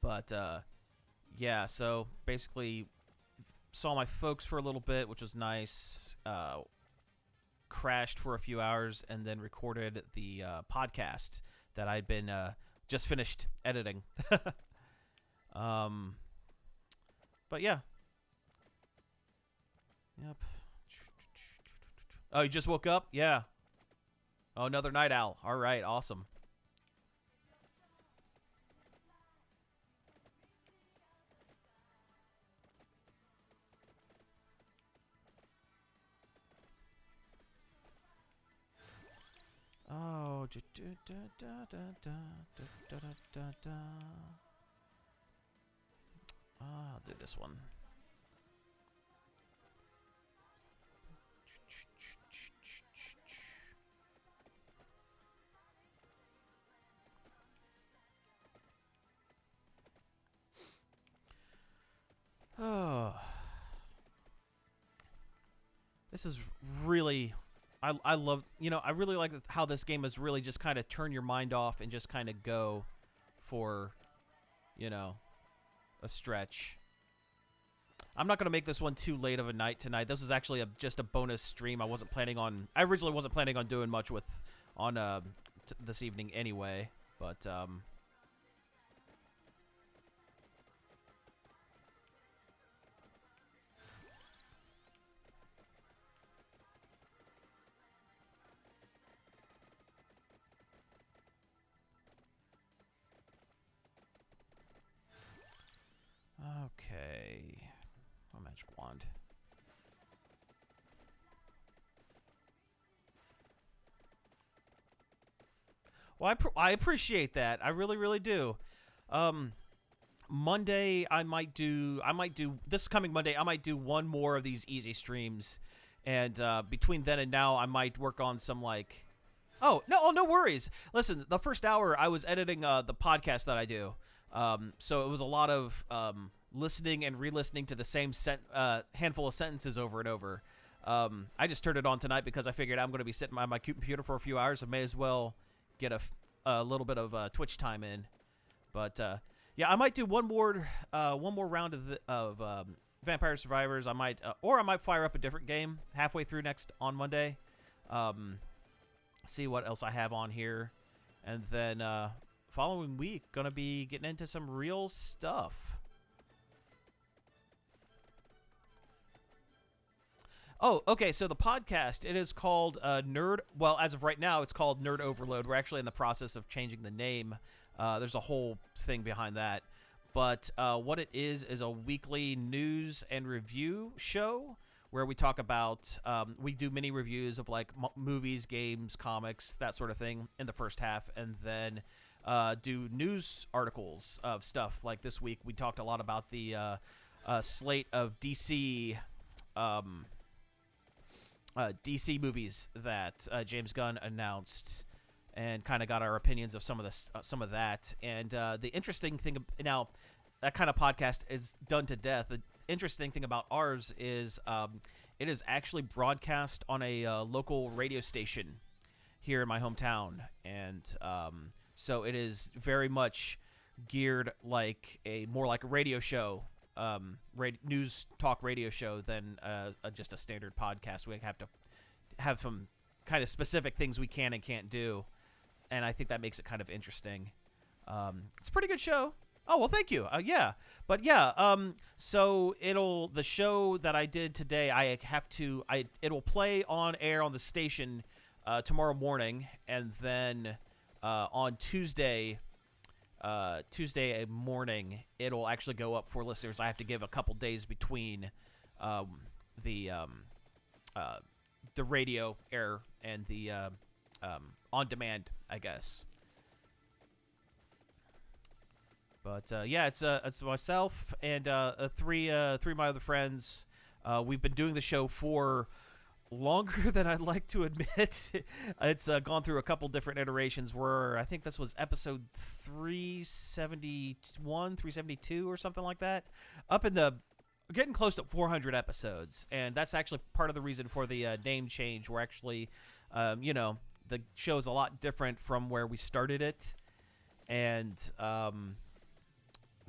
But yeah. So basically, saw my folks for a little bit, which was nice. Crashed for a few hours, and then recorded the podcast that I'd been just finished editing. But yeah. Yep. Oh, you just woke up? Yeah. Oh, another night owl. All right, awesome. Oh, I'll do this one. This is really, I love, I really like how this game has really just kind of turn your mind off and just kind of go for, a stretch. I'm not going to make this one too late of a night tonight. This was actually just a bonus stream. I originally wasn't planning on doing much on this evening anyway, but, okay. Oh, magic wand. Well, I appreciate that. I really, really do. Monday, I might do this coming Monday. I might do one more of these easy streams, and between then and now, I might work on some like. Oh, no worries. Listen, the first hour I was editing the podcast that I do. So it was a lot of listening and re-listening to the same handful of sentences over and over. I just turned it on tonight because I figured I'm going to be sitting on my computer for a few hours. I may as well get a little bit of Twitch time in. But yeah, I might do one more round of Vampire Survivors. I might fire up a different game halfway through on Monday. See what else I have on here, and then following week gonna be getting into some real stuff. Oh, okay. So the podcast, it is called Nerd. Well, as of right now, it's called Nerd Overload. We're actually in the process of changing the name. There's a whole thing behind that. But what it is a weekly news and review show where we talk about, we do mini reviews of like movies, games, comics, that sort of thing in the first half, and then do news articles of stuff. Like this week, we talked a lot about the slate of DC movies that James Gunn announced, and kind of got our opinions of some of that. And the interesting thing now, that kind of podcast is done to death. The interesting thing about ours is it is actually broadcast on a local radio station here in my hometown, and so it is very much geared like more like a radio show. News talk radio show than just a standard podcast. We have to have some kind of specific things we can and can't do, and I think that makes it kind of interesting. It's a pretty good show. Oh, well, thank you. Yeah, but yeah. So the show that I did today, it'll play on air on the station tomorrow morning, and then on Tuesday morning, it'll actually go up for listeners. I have to give a couple days between the radio air and the on demand, I guess. But yeah, it's myself and three of my other friends. We've been doing the show for longer than I'd like to admit. It's gone through a couple different iterations where I think this was episode 371, 372 or something like that. Getting close to 400 episodes. And that's actually part of the reason for the name change. We're actually, the show's a lot different from where we started it. And,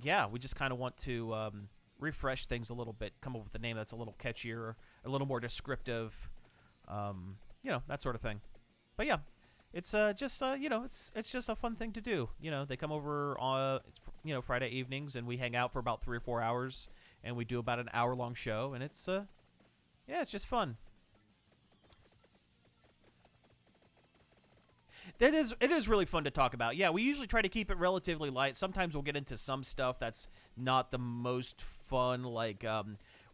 yeah, we just kind of want to refresh things a little bit, come up with a name that's a little catchier, a little more descriptive, that sort of thing. But yeah, it's just it's just a fun thing to do. They come over on Friday evenings, and we hang out for about 3 or 4 hours, and we do about an hour-long show, and it's it's just fun. It is really fun to talk about. Yeah, we usually try to keep it relatively light. Sometimes we'll get into some stuff that's not the most fun, like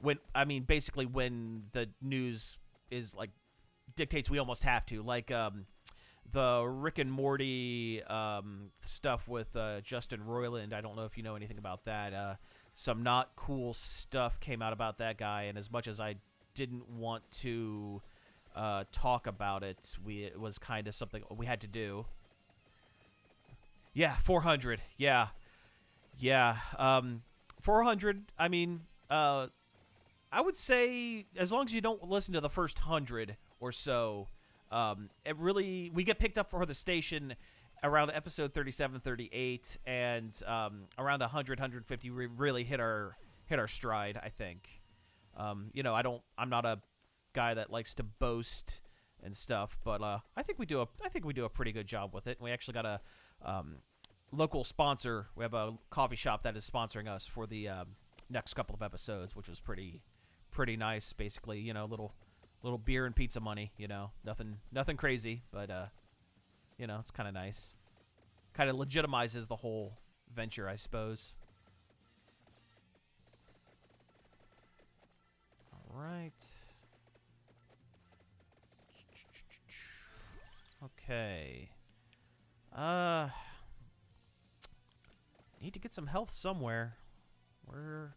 when the news is like dictates we almost have to, like the Rick and Morty stuff with Justin Roiland. I don't know if you know anything about that. Some not cool stuff came out about that guy, and as much as I didn't want to talk about it, it was kind of something we had to do. Yeah, 400. Yeah. 400. I mean, I would say as long as you don't listen to the first 100 or so, it really we get picked up for the station around episode 37, 38, and around 100, 150 we really hit our stride. I think. I'm not a guy that likes to boast and stuff, but I think we do a pretty good job with it. And we actually got a local sponsor. We have a coffee shop that is sponsoring us for the next couple of episodes, which was pretty nice. Basically, little beer and pizza money. Nothing crazy, but it's kind of nice. Kind of legitimizes the whole venture, I suppose. All right. Okay. Need to get some health somewhere.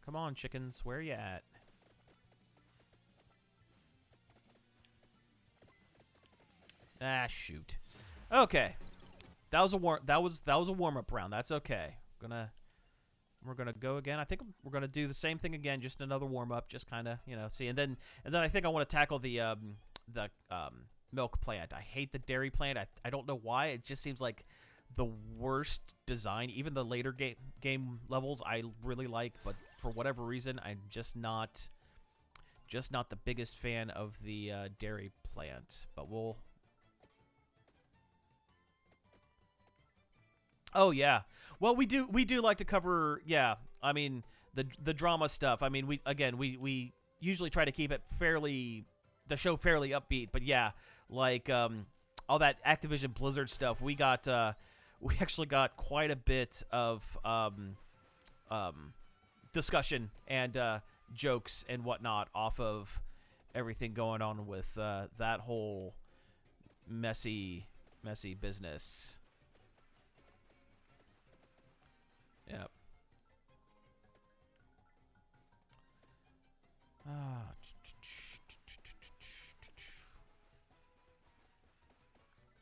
Come on, chickens. Where are you at? Ah, shoot. Okay. That was a warm-up round. That's okay. We're gonna go again. I think we're gonna do the same thing again, just another warm-up, just kind of, see. And then I think I want to tackle the milk plant. I hate the dairy plant. I don't know why. It just seems like the worst design. Even the later game levels I really like, but for whatever reason, I'm just not the biggest fan of the dairy plant. But we'll. Oh yeah. Well, we do like to cover. Yeah, I mean the drama stuff. I mean we usually try to keep it the show fairly upbeat. But yeah, like all that Activision Blizzard stuff. We actually got quite a bit of discussion and jokes and whatnot off of everything going on with that whole messy business. Yep.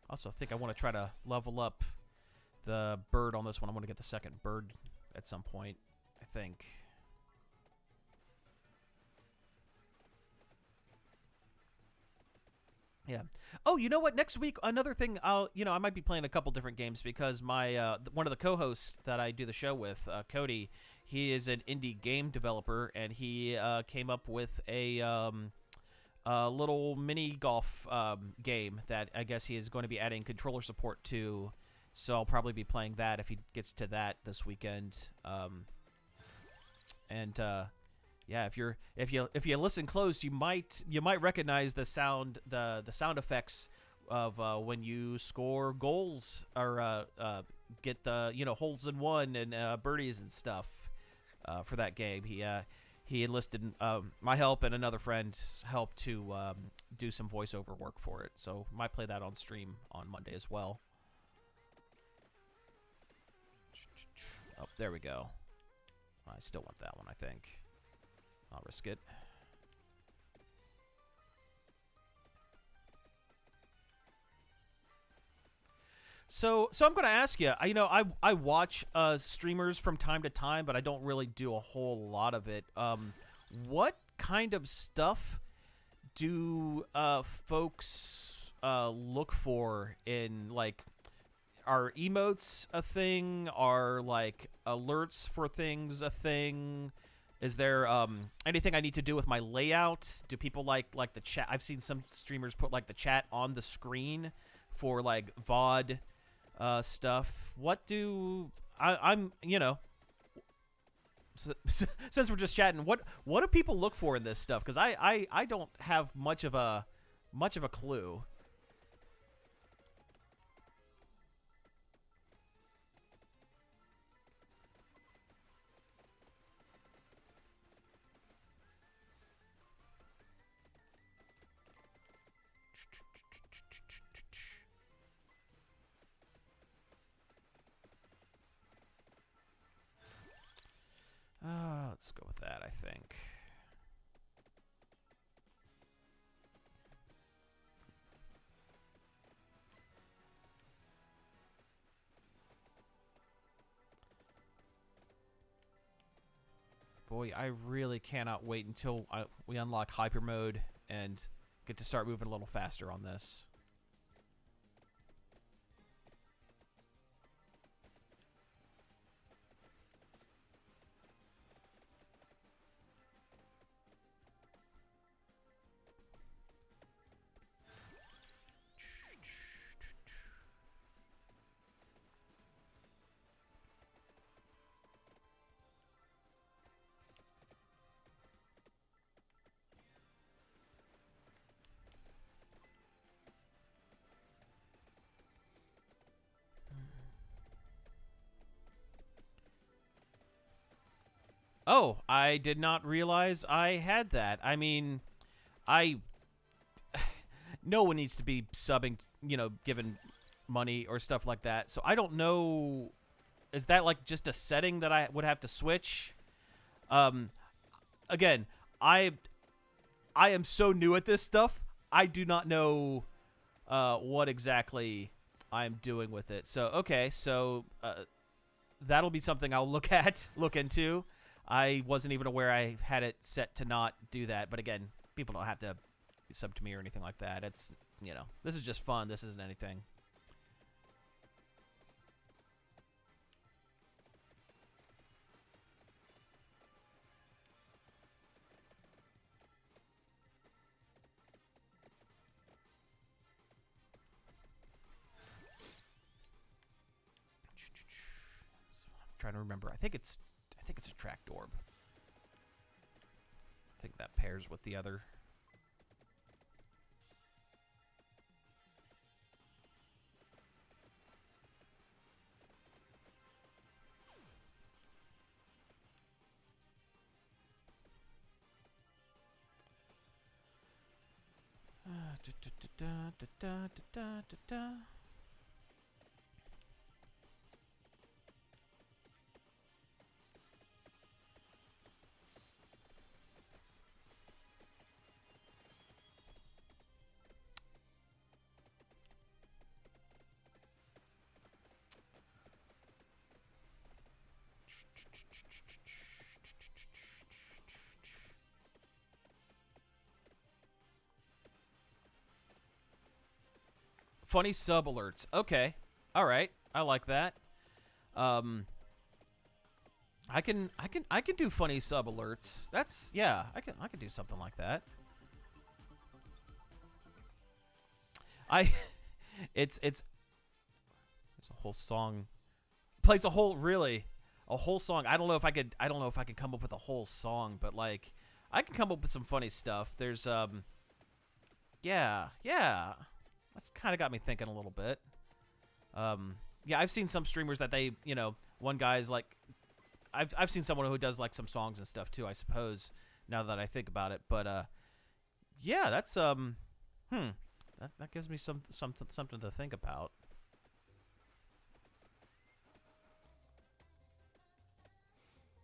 Also, I think I want to try to level up the bird on this one. I want to get the second bird at some point, I think. Yeah. Oh, you know what? Next week, another thing. I might be playing a couple different games because my one of the co-hosts that I do the show with, Cody, he is an indie game developer, and he came up with a little mini golf game that I guess he is going to be adding controller support to. So I'll probably be playing that if he gets to that this weekend. Yeah, if you listen close, you might recognize the sound effects of when you score goals or get the holes in one and birdies and stuff for that game. He enlisted my help and another friend's help to do some voiceover work for it. So might play that on stream on Monday as well. Oh, there we go. I still want that one, I think. I'll risk it. So I'm going to ask you. I watch streamers from time to time, but I don't really do a whole lot of it. What kind of stuff do folks look for in, like, are emotes a thing? Are, like, alerts for things a thing? Is there anything I need to do with my layout? Do people like the chat? I've seen some streamers put like the chat on the screen for like VOD stuff. What do I'm since we're just chatting, what do people look for in this stuff? Because I don't have much of a clue. Let's go with that, I think. Boy, I really cannot wait until we unlock hyper mode and get to start moving a little faster on this. Oh, I did not realize I had that. I mean, I no one needs to be subbing, given money or stuff like that. So I don't know. Is that like just a setting that I would have to switch? Again, I am so new at this stuff. I do not know what exactly I'm doing with it. So okay, so that'll be something I'll look into. I wasn't even aware I had it set to not do that. But again, people don't have to sub to me or anything like that. It's, this is just fun. This isn't anything. I'm trying to remember. I think it's a tracked orb. I think that pairs with the other. Funny sub alerts. Okay. All right. I like that. I can do funny sub alerts. That's, yeah, I can do something like that. It's a whole song. Plays a whole song. I don't know if I could come up with a whole song, but like I can come up with some funny stuff. There's yeah. That's kind of got me thinking a little bit. Yeah, I've seen some streamers that they, one guy's like, I've seen someone who does like some songs and stuff too, I suppose, now that I think about it. But yeah, that's that gives me something to think about.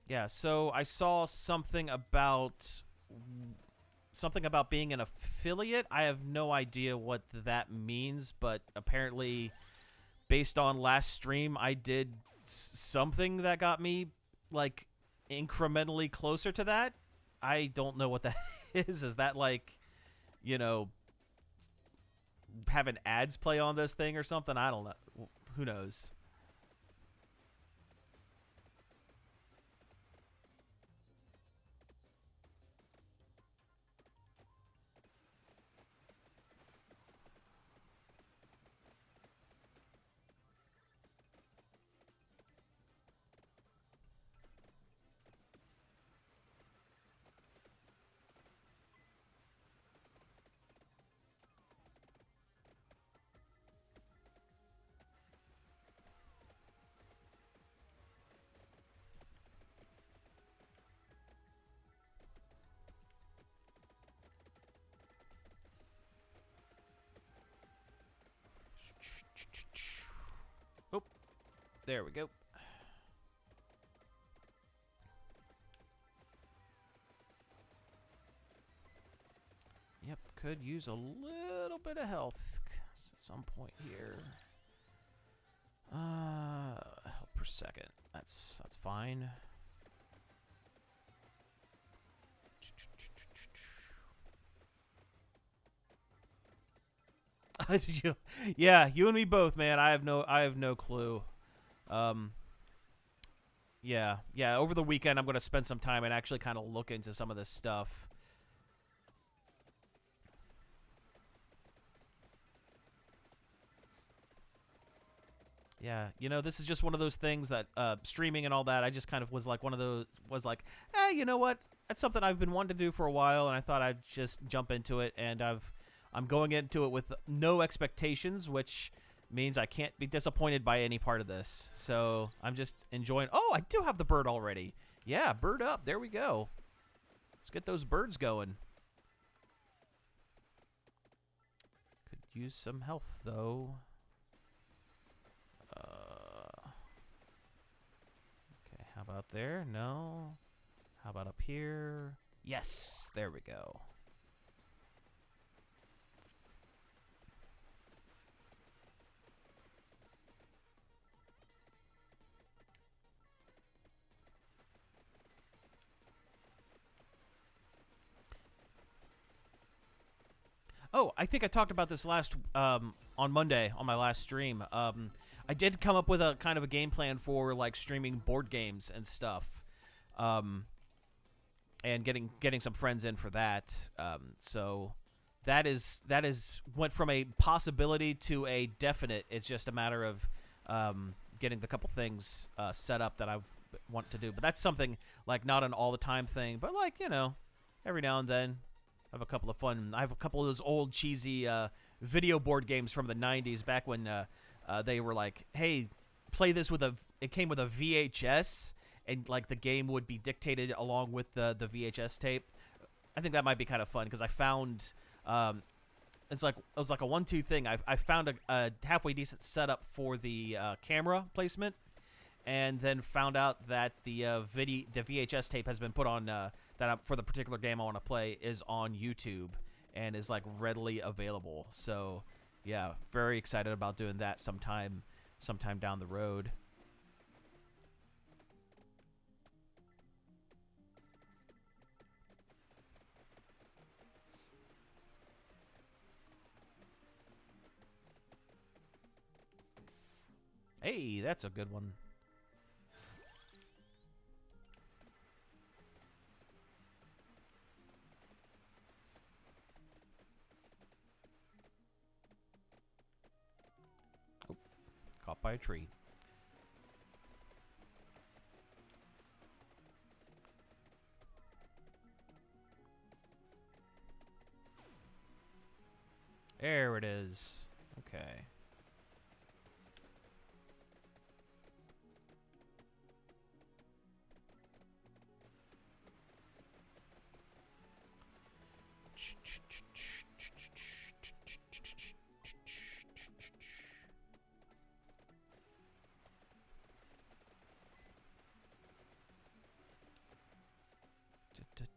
Yeah, so I saw something about being an affiliate. I have no idea what that means, but apparently based on last stream I did something that got me like incrementally closer to that. I don't know what that is. Is that like, having ads play on this thing or something? I don't know. Who knows? Oh, there we go. Yep, could use a little bit of health at some point here. Health per second. That's fine. Yeah, you and me both, man. I have no clue. Um, yeah. Over the weekend, I'm gonna spend some time and actually kind of look into some of this stuff. Yeah, this is just one of those things that streaming and all that. I just kind of was like one of those was like, you know what? That's something I've been wanting to do for a while, and I thought I'd just jump into it. And I'm going into it with no expectations, which means I can't be disappointed by any part of this. So I'm just enjoying. Oh, I do have the bird already. Yeah, bird up. There we go. Let's get those birds going. Could use some health though. Okay, how about there? No. How about up here? Yes, there we go. Oh, I think I talked about this last on Monday on my last stream. I did come up with a kind of a game plan for like streaming board games and stuff, and getting some friends in for that. So that is went from a possibility to a definite. It's just a matter of getting the couple things set up that I want to do. But that's something like not an all the time thing, but like every now and then. I have a couple of fun. I have a couple of those old cheesy video board games from the '90s, back when they were like, "Hey, play this with a." It came with a VHS, and like the game would be dictated along with the VHS tape. I think that might be kind of fun because I found it was like a 1-2 thing. I found a halfway decent setup for the camera placement, and then found out that the VHS tape has been put on. For the particular game I want to play is on YouTube and is like readily available. So, yeah, very excited about doing that sometime down the road. Hey, that's a good one. Caught by a tree. There it is. Okay.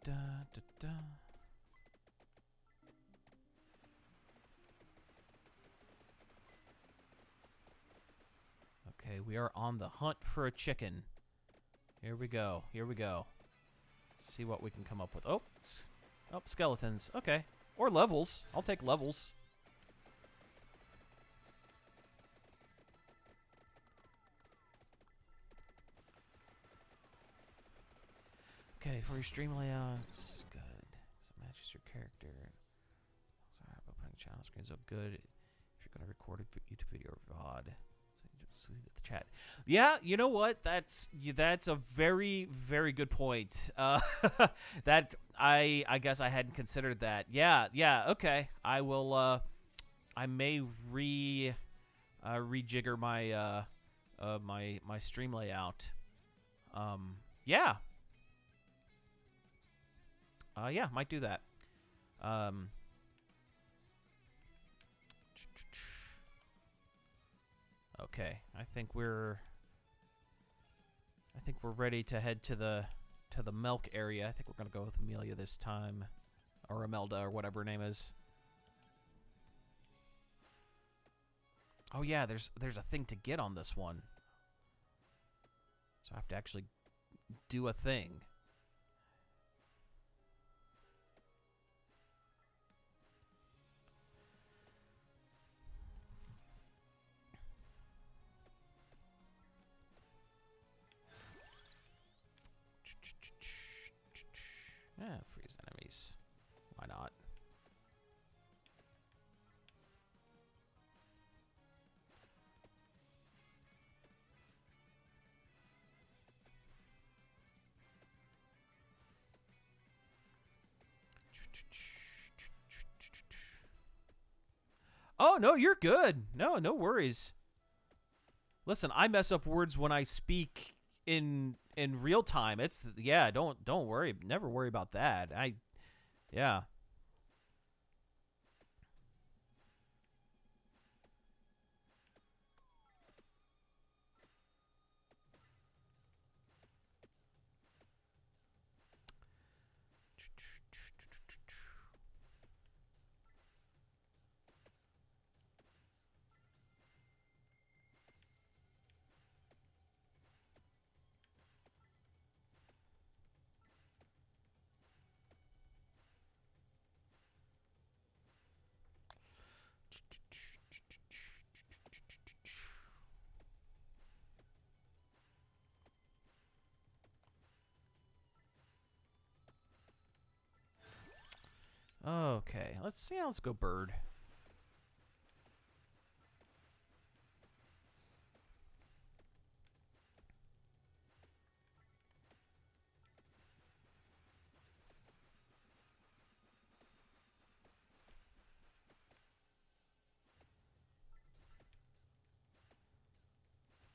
Da, da, da. Okay, we are on the hunt for a chicken. Here we go. Here we go. See what we can come up with. Oh, skeletons. Okay. Or levels. I'll take levels. Okay, for your stream layouts, good. So it matches your character. Sorry about putting channel screens up good if you're going to record a YouTube video or VOD. So you just see the chat. Yeah, you know what? That's a very, very good point. That I guess I hadn't considered that. Yeah, okay. I will. I may rejigger my my stream layout. Yeah. Yeah, might do that. Okay, I think we're ready to head to the milk area. I think we're gonna go with Amelia this time, or Imelda, or whatever her name is. Oh yeah, there's a thing to get on this one, so I have to actually do a thing. these. Why not? Oh, no, you're good. No, no worries. Listen, I mess up words when I speak in real time. It's yeah, don't worry. Never worry about that. Yeah. Okay, let's see. Let's go bird.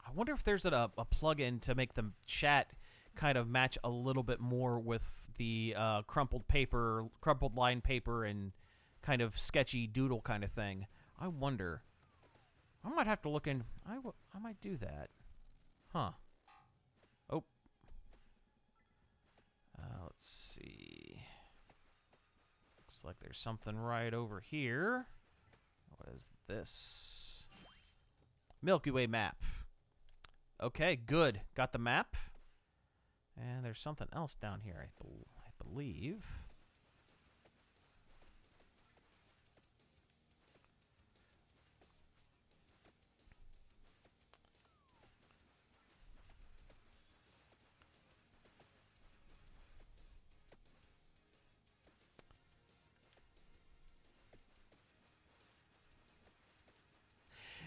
I wonder if there's a plugin to make the chat kind of match a little bit more with the crumpled line paper, and kind of sketchy doodle kind of thing. I wonder. I might have to look in. I might do that. Huh. Oh. Let's see. Looks like there's something right over here. What is this? Milky Way map. Okay, good. Got the map. And there's something else down here, I believe.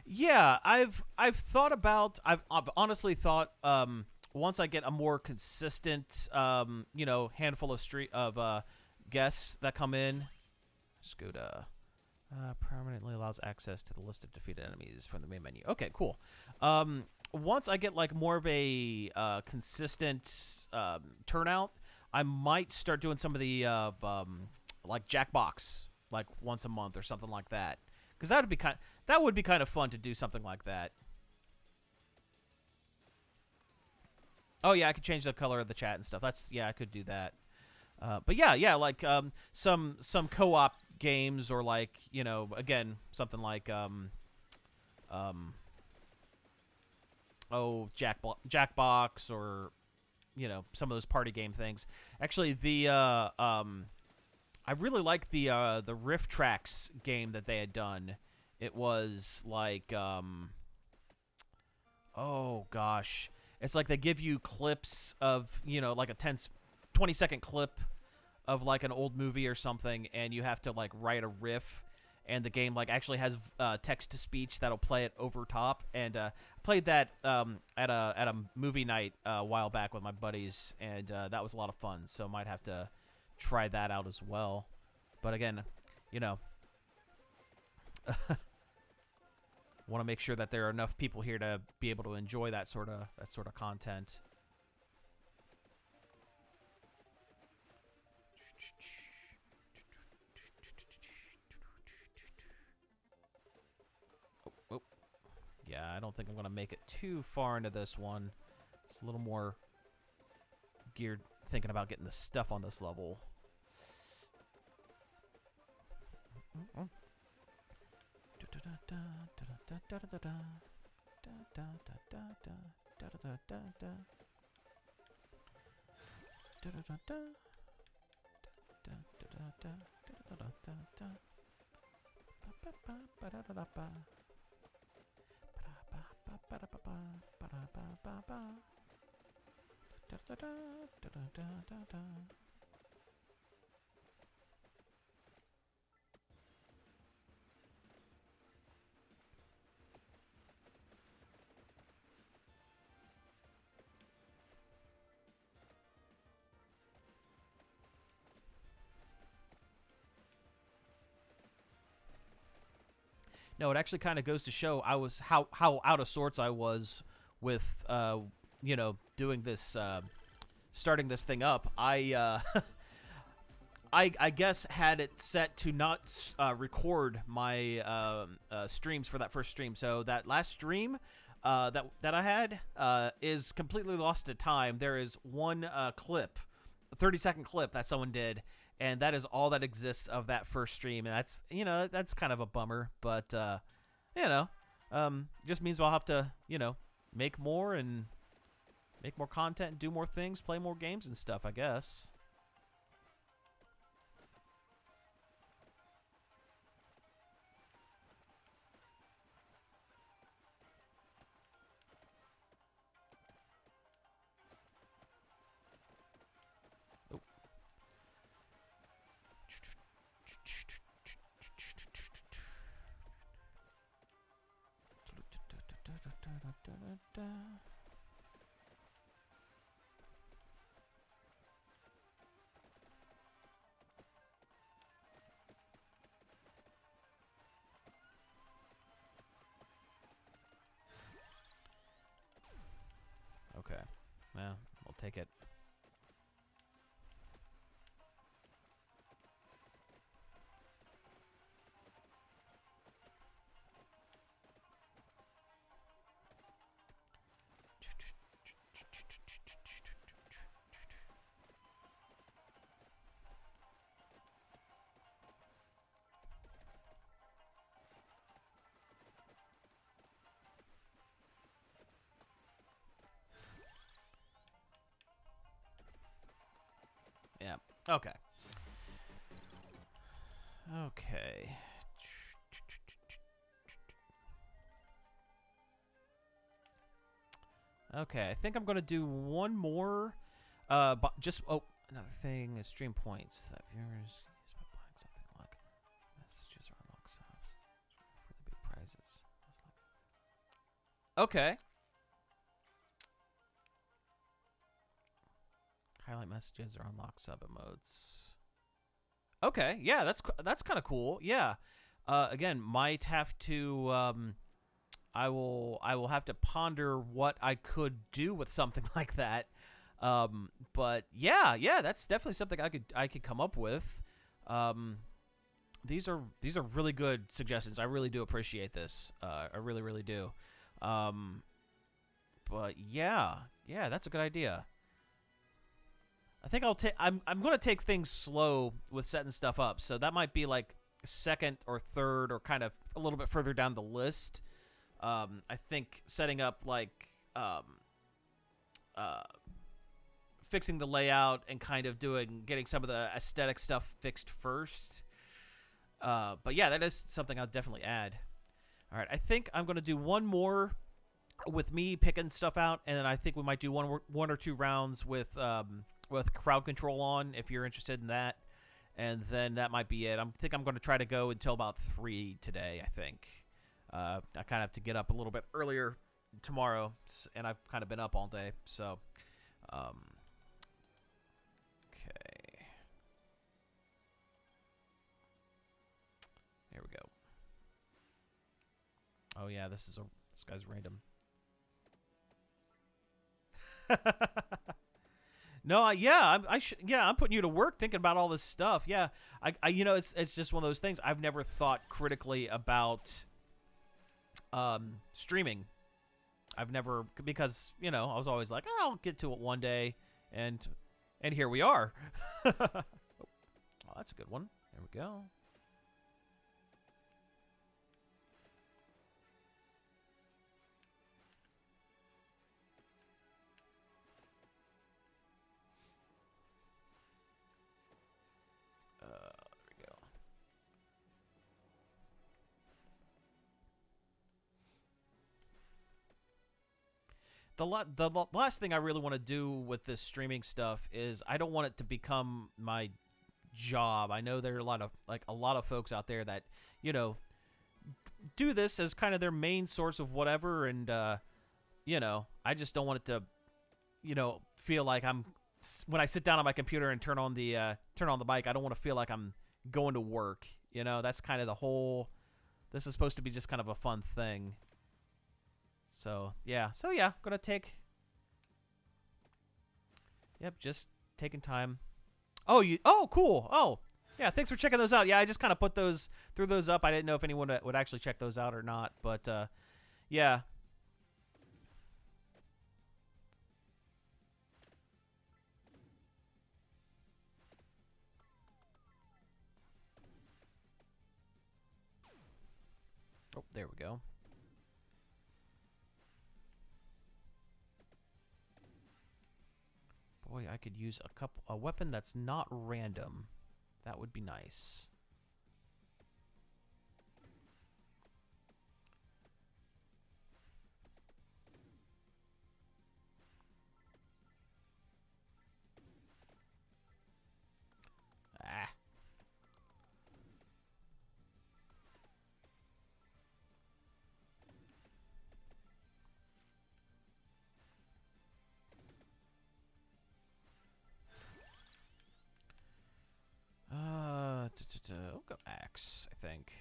Yeah, I've thought about. I've honestly thought. Once I get a more consistent, handful of guests that come in, just go to permanently allows access to the list of defeated enemies from the main menu. Okay, cool. Once I get like more of a consistent turnout, I might start doing some of the like Jackbox, like once a month or something like that. Because that would be kind of fun to do something like that. Oh yeah, I could change the color of the chat and stuff. I could do that. But yeah, like some co-op games, or like, again, something like Jackbox, or some of those party game things. Actually, I really like the Riff Tracks game that they had done. It was like oh gosh, it's like they give you clips of like a 20-second clip of like an old movie or something, and you have to like write a riff, and the game like actually has text to speech that'll play it over top. And played that at a movie night a while back with my buddies, and that was a lot of fun. So might have to try that out as well. But again, want to make sure that there are enough people here to be able to enjoy that sort of content. Oh. Yeah, I don't think I'm going to make it too far into this one. It's a little more geared thinking about getting the stuff on this level. No, it actually kind of goes to show I was how out of sorts I was with doing this starting this thing up. I guess had it set to not record my streams for that first stream. So that last stream that I had is completely lost to time. There is one clip, a 30-second clip that someone did, and that is all that exists of that first stream. And that's kind of a bummer, but just means I'll have to make more content, do more things, play more games and stuff, I guess. Okay. Well, we'll take it. Yeah. Okay. Okay. Okay, I think I'm gonna do one more. But just another thing is stream points that viewers use by buying something like messages or unlock subs. Really big prizes. Okay. Highlight messages or unlock sub emotes. Okay, yeah, that's kind of cool. Yeah. Again, might have to. I will have to ponder what I could do with something like that. But yeah, that's definitely something I could come up with. These are really good suggestions. I really do appreciate this. I really do. But yeah, that's a good idea. I think I'm going to take things slow with setting stuff up. So that might be like second or third or kind of a little bit further down the list. I think setting up like fixing the layout and kind of getting some of the aesthetic stuff fixed first. But yeah, that is something I'll definitely add. All right, I think I'm going to do one more with me picking stuff out, and then I think we might do one or two rounds with crowd control on, if you're interested in that. And then that might be it. I think I'm going to try to go until about 3 today, I think. I kind of have to get up a little bit earlier tomorrow, and I've kind of been up all day. So, okay. Here we go. Oh, yeah, this guy's random. No, I'm putting you to work thinking about all this stuff. Yeah, I it's just one of those things. I've never thought critically about streaming. I've never, because I was always like, I'll get to it one day, and here we are. Oh, that's a good one. There we go. The last thing I really want to do with this streaming stuff is I don't want it to become my job. I know there are a lot of folks out there that do this as kind of their main source of whatever, and I just don't want it to feel like I'm, when I sit down on my computer and turn on the mic, I don't want to feel like I'm going to work. That's kind of the whole This is supposed to be just kind of a fun thing. So, yeah. So, yeah, gonna take... Yep, just taking time. Oh, Oh, cool. Oh, yeah, thanks for checking those out. Yeah, I just kind of threw those up. I didn't know if anyone would actually check those out or not. But, yeah. Oh, there we go. Boy, I could use a weapon that's not random. That would be nice. Ah. I'll go axe, I think.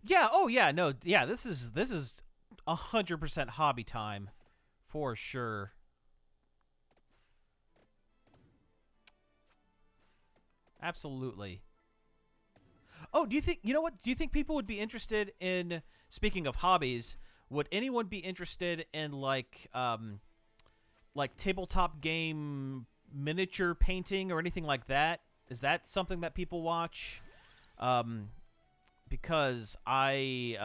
Yeah. Oh, yeah. No. Yeah. This is 100% hobby time, for sure. Absolutely. Oh, do you think you know what? Do you think people would be interested in? Speaking of hobbies, would anyone be interested in like tabletop game miniature painting or anything like that? Is that something that people watch? Um, because I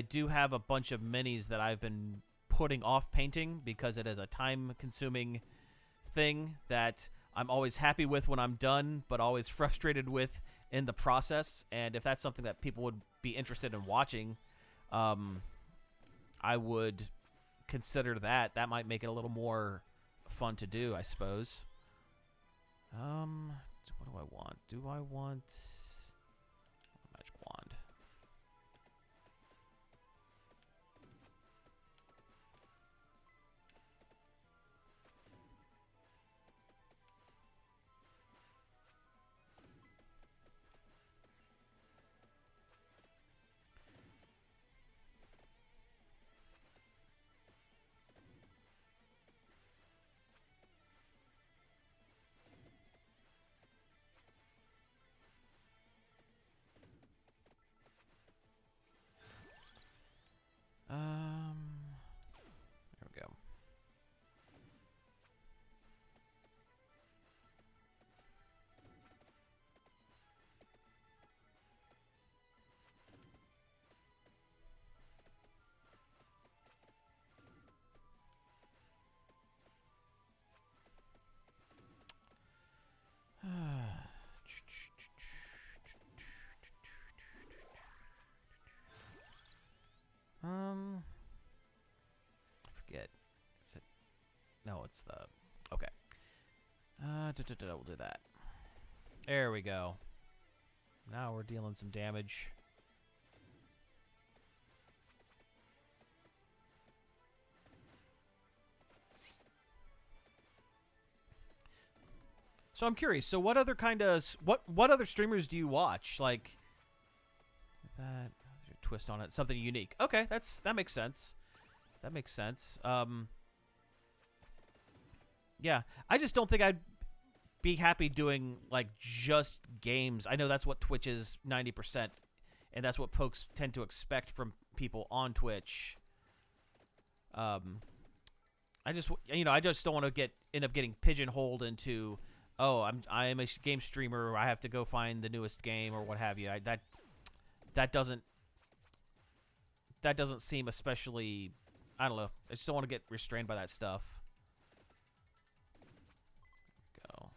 do have a bunch of minis that I've been putting off painting because it is a time-consuming thing that I'm always happy with when I'm done, but always frustrated with in the process. And if that's something that people would be interested in watching, I would consider that. That might make it a little more fun to do, I suppose. What do I want? Do I want magic wand? There we go. I forget. Is it? No, it's the. Okay. We'll do that. There we go. Now we're dealing some damage. So I'm curious. So what other kind of what other streamers do you watch? Like that twist on it, something unique. Okay, that makes sense. That makes sense. Yeah, I just don't think I'd be happy doing like just games. I know that's what Twitch is 90%, and that's what folks tend to expect from people on Twitch. I just don't want to end up getting pigeonholed into, oh, I'm a game streamer. I have to go find the newest game or what have you. That doesn't seem especially. I don't know. I just don't want to get restrained by that stuff. Go.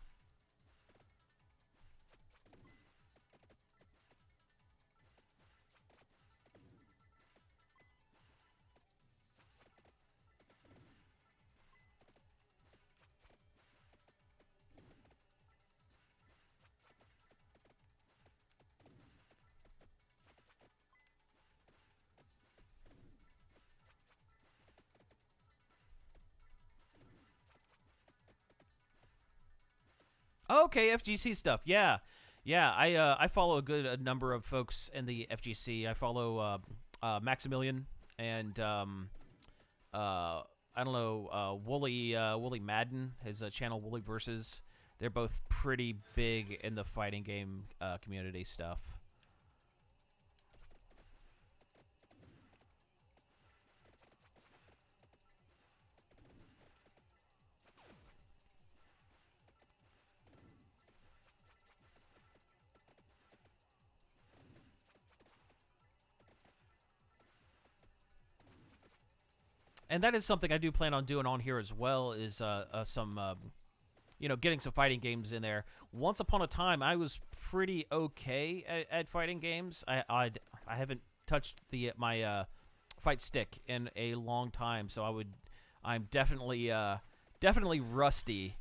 Okay, FGC stuff. Yeah, yeah. I follow a number of folks in the FGC. I follow Maximilian and I don't know Wooly Madden. His channel Wooly Versus. They're both pretty big in the fighting game community stuff. And that is something I do plan on doing on here as well. Is some getting some fighting games in there. Once upon a time, I was pretty okay at fighting games. I haven't touched my fight stick in a long time, so I'm definitely rusty.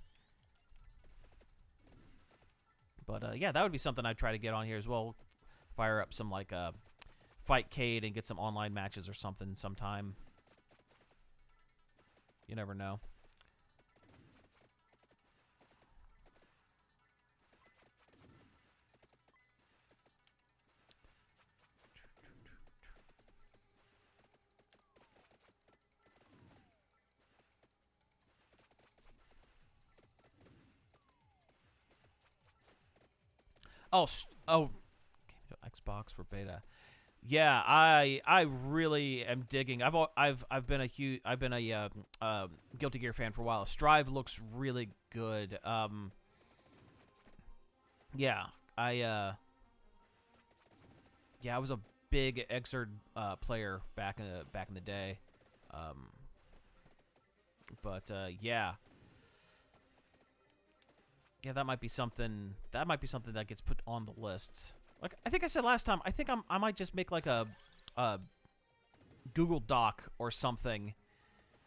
But yeah, that would be something I'd try to get on here as well. Fire up some like Fightcade and get some online matches or something sometime. You never know. Oh, Xbox for beta. Yeah, I really am digging. I've been a Guilty Gear fan for a while. Strive looks really good. Yeah, I was a big Xrd player back in the day. But yeah. Yeah, that might be something that gets put on the lists. Like I think I said last time, I might just make like a Google Doc or something,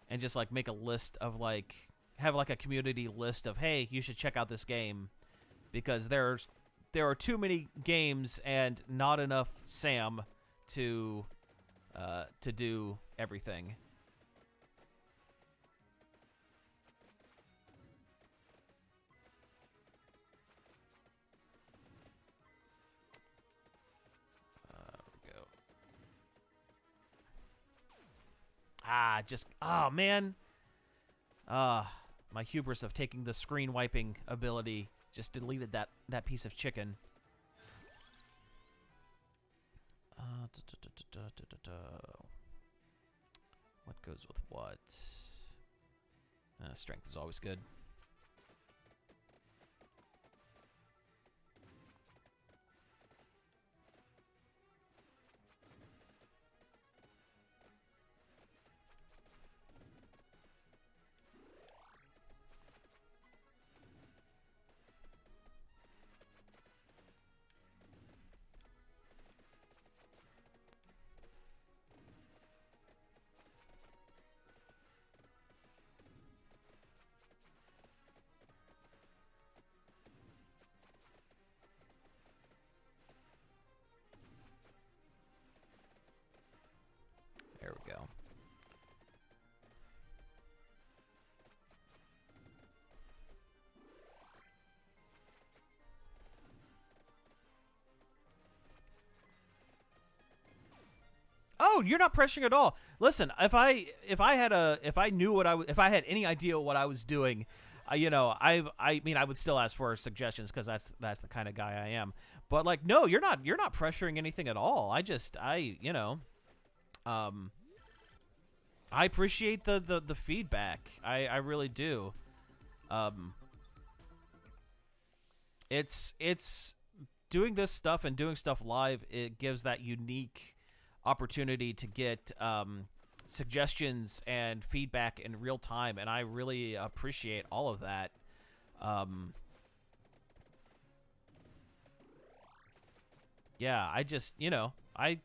and just like make a list of like have like a community list of, hey, you should check out this game, because there are too many games and not enough Sam to do everything. Oh man. My hubris of taking the screen wiping ability just deleted that piece of chicken. What goes with what? Strength is always good. There we go. Oh, you're not pressuring at all. Listen, if I had any idea what I was doing, I mean, I would still ask for suggestions, because that's the kind of guy I am. But like, no, you're not pressuring anything at all. I appreciate the feedback. I really do. It's doing this stuff and doing stuff live. It gives that unique opportunity to get suggestions and feedback in real time, and I really appreciate all of that. Yeah, I just I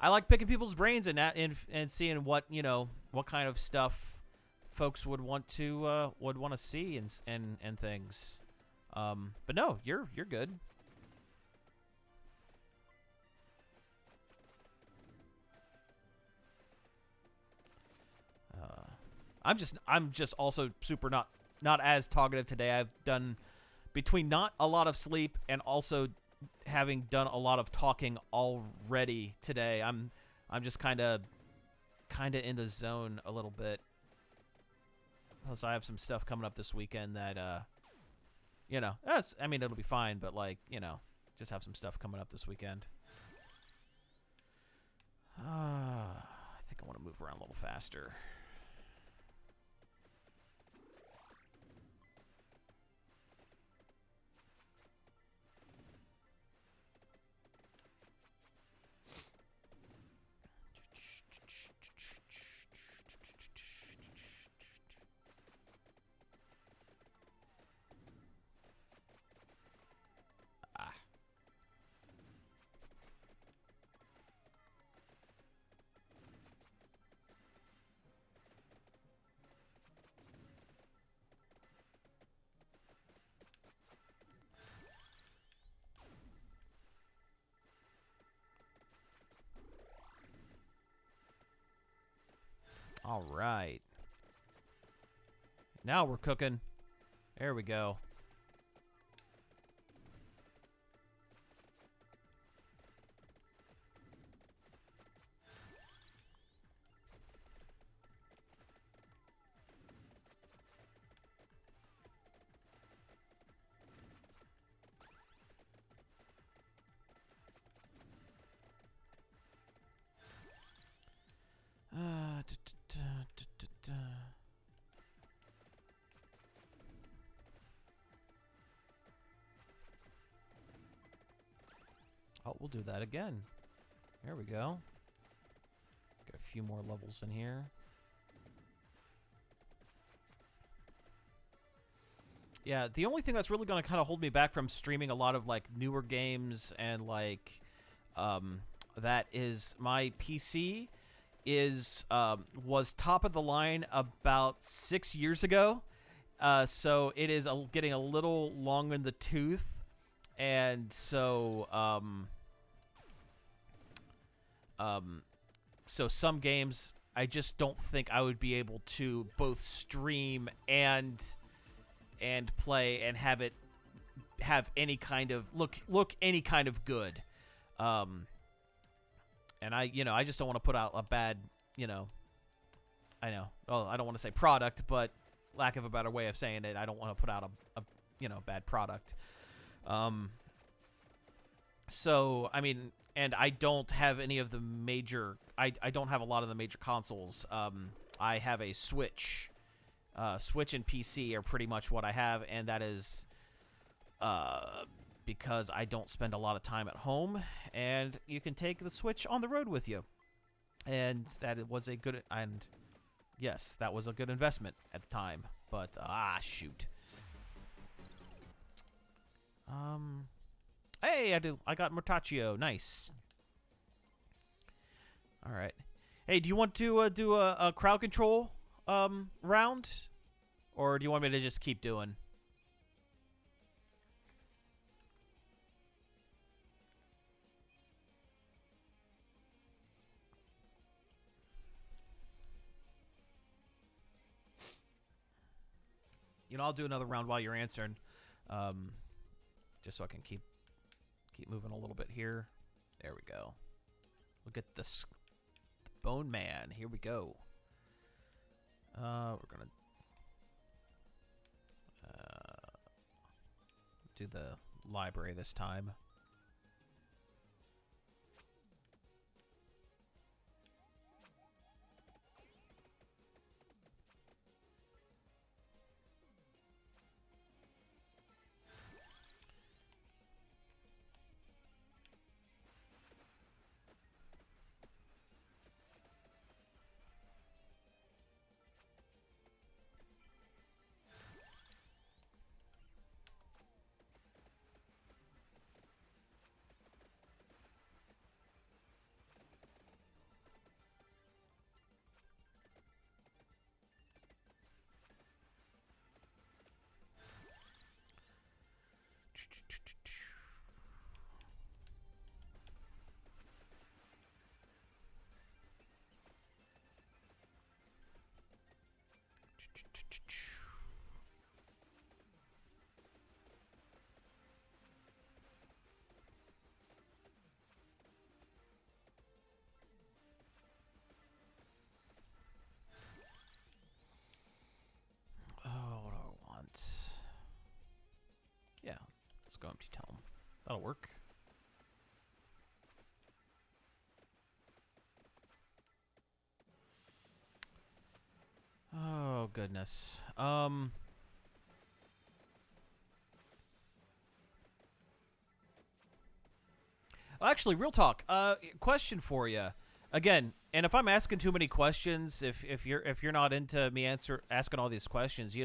like picking people's brains and seeing what kind of stuff folks would want to see and things. But no, you're good. I'm just also super not not as talkative today. I've done between not a lot of sleep and also having done a lot of talking already today. I'm just kind of in the zone a little bit. Plus, I have some stuff coming up this weekend that, you know, I mean, it'll be fine, but, like, you know, just have some stuff coming up this weekend. I think I want to move around a little faster. All right. Now we're cooking. There we go. Oh, we'll do that again. There we go. Got a few more levels in here. Yeah, the only thing that's really going to kind of hold me back from streaming a lot of, like, newer games and, like, that is my PC was top of the line about 6 years ago. So it is getting a little long in the tooth. And so, so some games I just don't think I would be able to both stream and play and have any kind of look any kind of good. And I just don't want to put out a bad, I know. Well, I don't want to say product, but lack of a better way of saying it, I don't want to put out a bad product. So, I mean, and I don't have any of the major, I don't have a lot of the major consoles. I have a Switch. Switch and PC are pretty much what I have, and that is because I don't spend a lot of time at home, and you can take the Switch on the road with you. And that was a good, and yes, that was a good investment at the time. But, shoot. Hey, I got Mortaccio. Nice. All right. Hey, do you want to do a crowd control round, or do you want me to just keep doing? I'll do another round while you're answering, just so I can keep moving a little bit here. There we go. Look at this, the Bone Man. Here we go. We're gonna do the library this time. Let's go empty tome. That'll work. Oh, goodness. Actually, real talk. Question for you. Again, and if I'm asking too many questions, if you're not into me asking all these questions,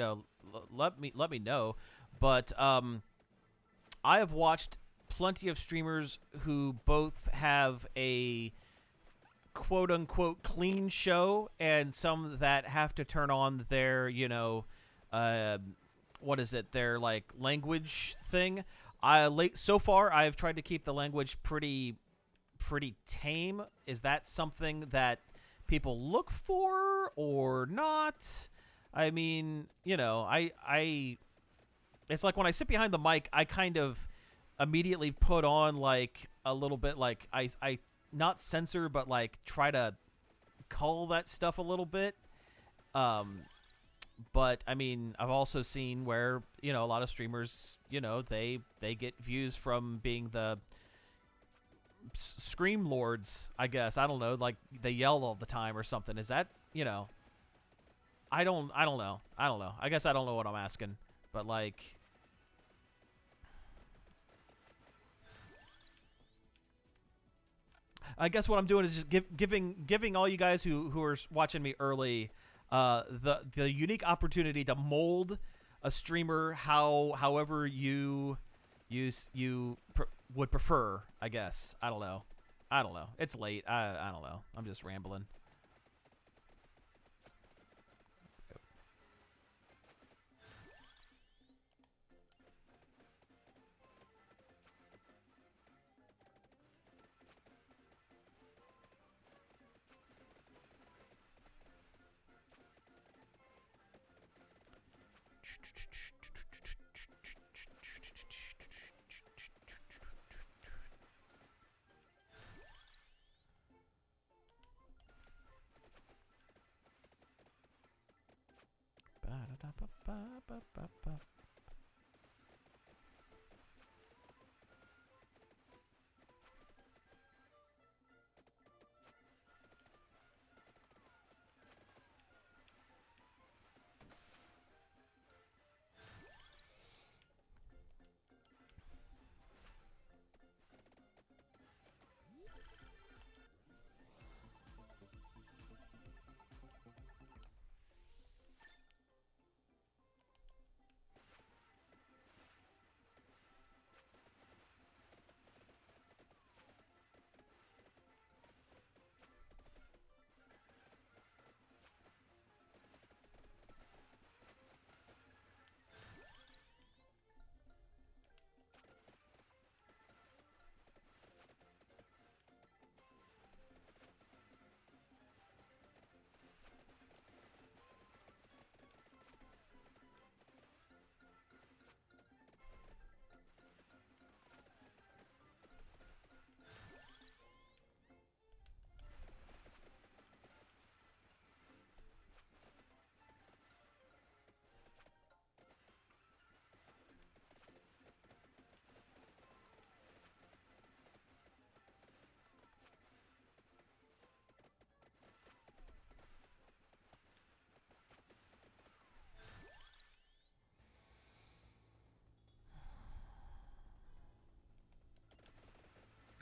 let me know. But I have watched plenty of streamers who both have a quote unquote clean show and some that have to turn on their, what is it, their like language thing. So far I've tried to keep the language pretty tame. Is that something that people look for or not? I mean, I it's like when I sit behind the mic, I kind of immediately put on like a little bit, like I not censor, but like try to cull that stuff a little bit. But I mean, I've also seen where, a lot of streamers, they get views from being the scream lords, I guess. I don't know, like they yell all the time or something. Is that, I don't know. I guess I don't know what I'm asking, but like, I guess what I'm doing is just giving all you guys who are watching me early the unique opportunity to mold a streamer however you would prefer, I guess. I don't know. It's late. I don't know. I'm just rambling.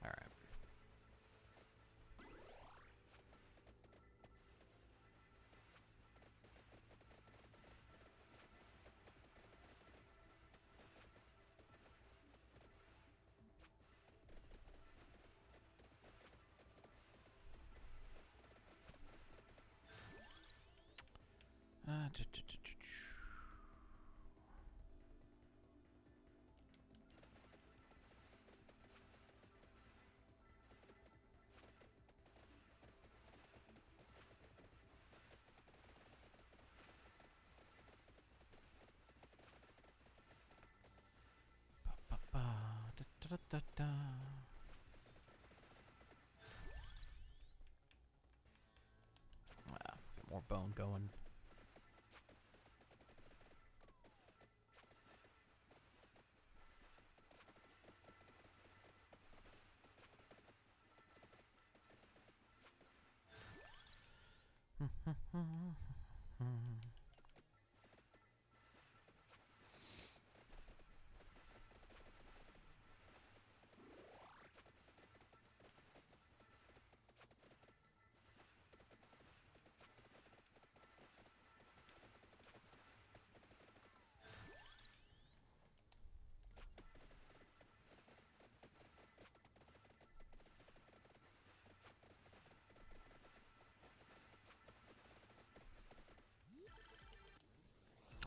All right. Get more bone going.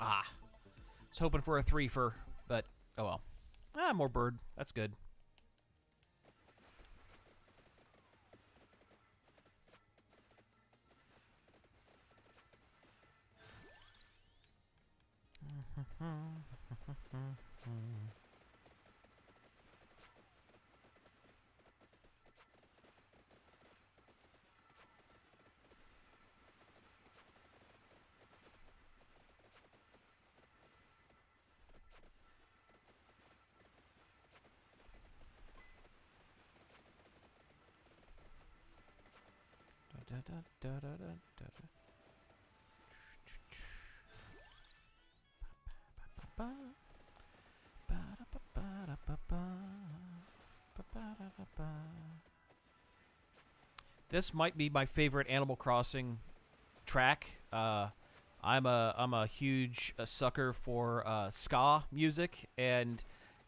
Ah, was hoping for a 3-fer, but oh well. Ah, more bird. That's good. This might be my favorite Animal Crossing track. I'm a huge sucker for ska music, and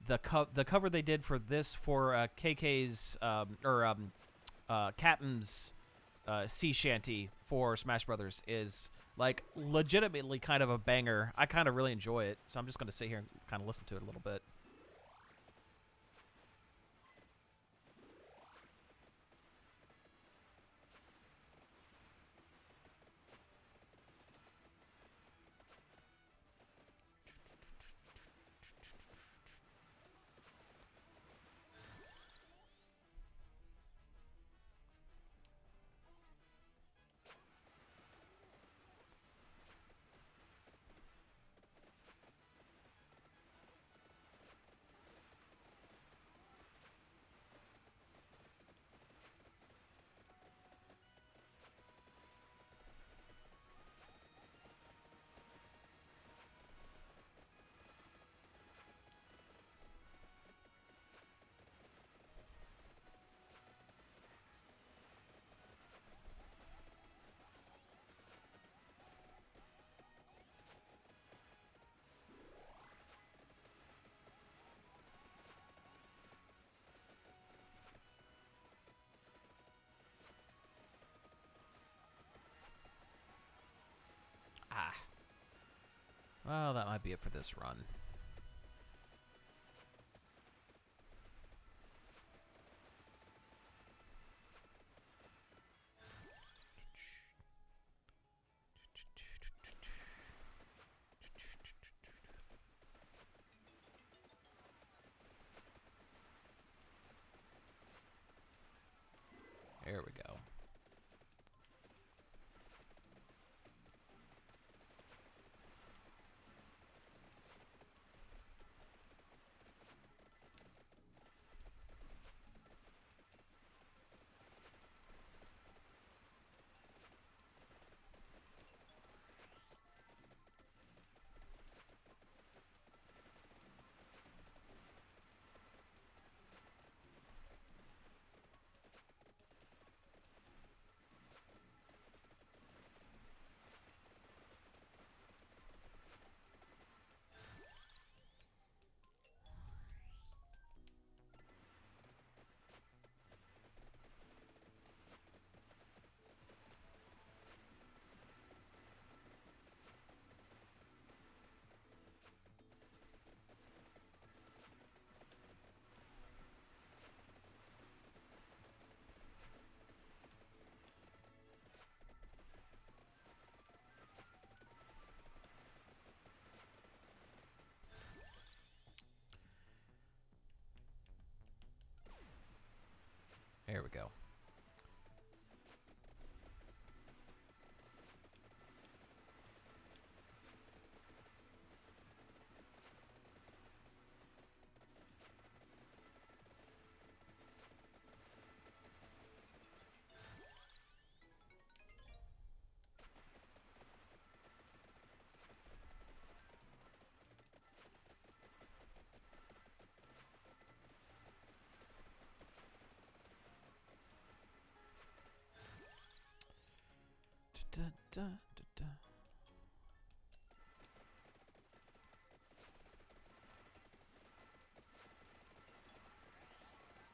the cover they did for this for KK's Captain's sea shanty for Smash Brothers is like legitimately kind of a banger. I kind of really enjoy it, so I'm just gonna sit here and kind of listen to it a little bit. Ah, well, that might be it for this run. There we go.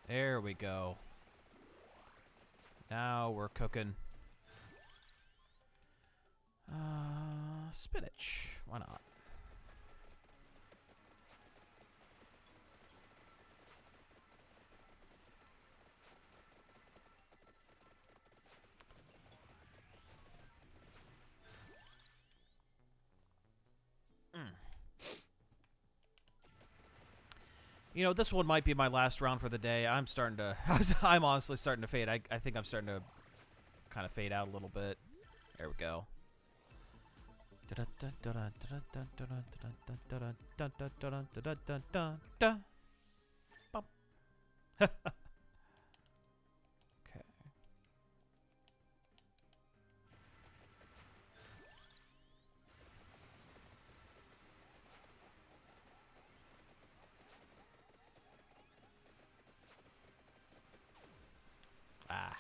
There we go. Now we're cooking. Spinach. Why not? You know, this one might be my last round for the day. I'm starting to... I'm honestly starting to fade. I think I'm starting to kind of fade out a little bit. There we go. Okay. Ah.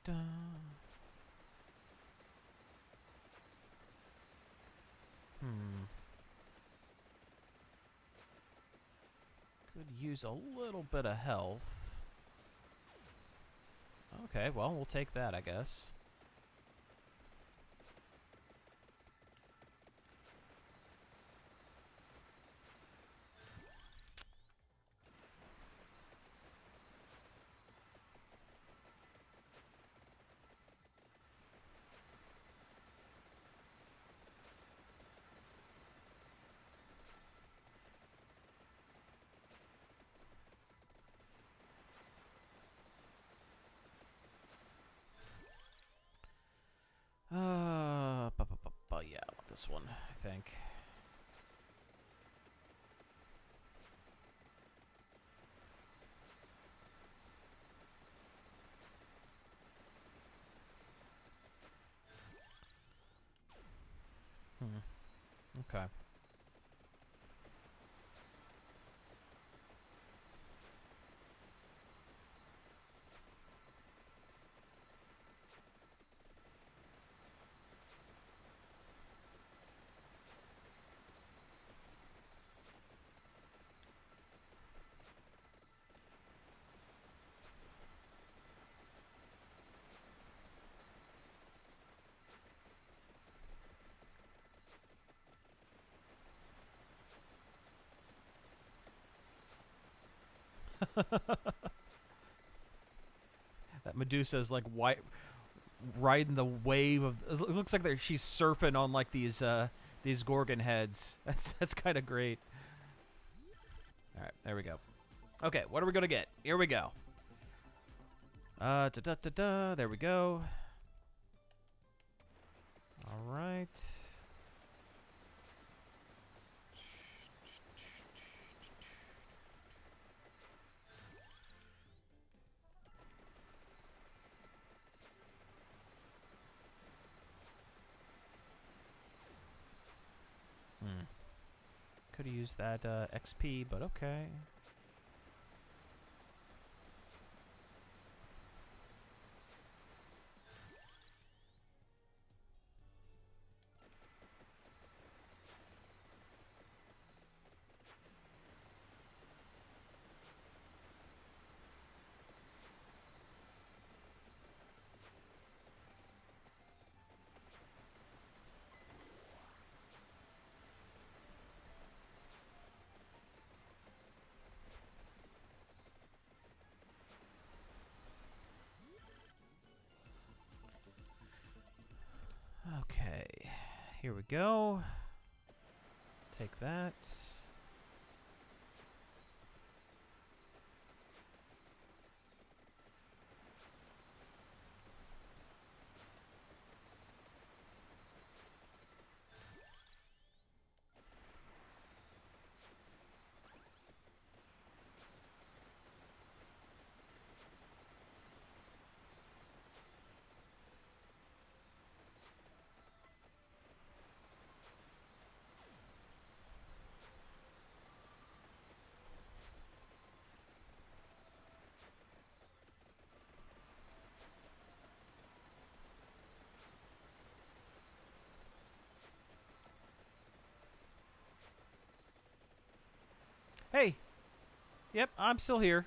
da. Could use a little bit of health. Okay, well, we'll take that, I guess. Yeah, I want this one, I think. Okay. That Medusa's like white, riding the wave of. It looks like she's surfing on like these Gorgon heads. That's kind of great. All right, there we go. Okay, what are we gonna get? Here we go. There we go. All right. Could have used that XP, but okay. Okay, here we go. Take that. Hey. Yep, I'm still here.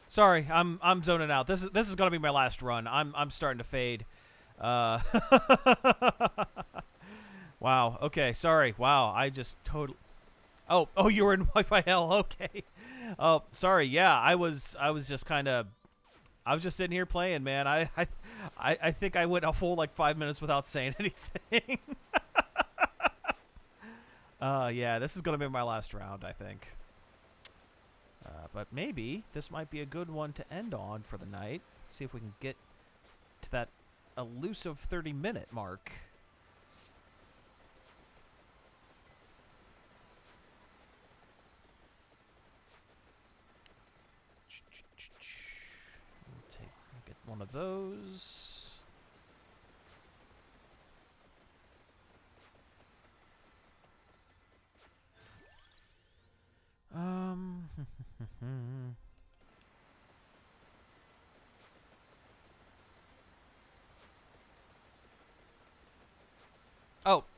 Sorry, I'm zoning out. This is gonna be my last run. I'm starting to fade. Wow. Okay. Sorry. Wow. I just totally. Oh, you were in Wi-Fi hell. Okay. Oh, sorry. Yeah, I was just kind of. I was just sitting here playing, man. I think I went a full like 5 minutes without saying anything. Yeah, this is gonna be my last round, I think. But maybe this might be a good one to end on for the night. See if we can get to that elusive 30-minute mark. Get one of those.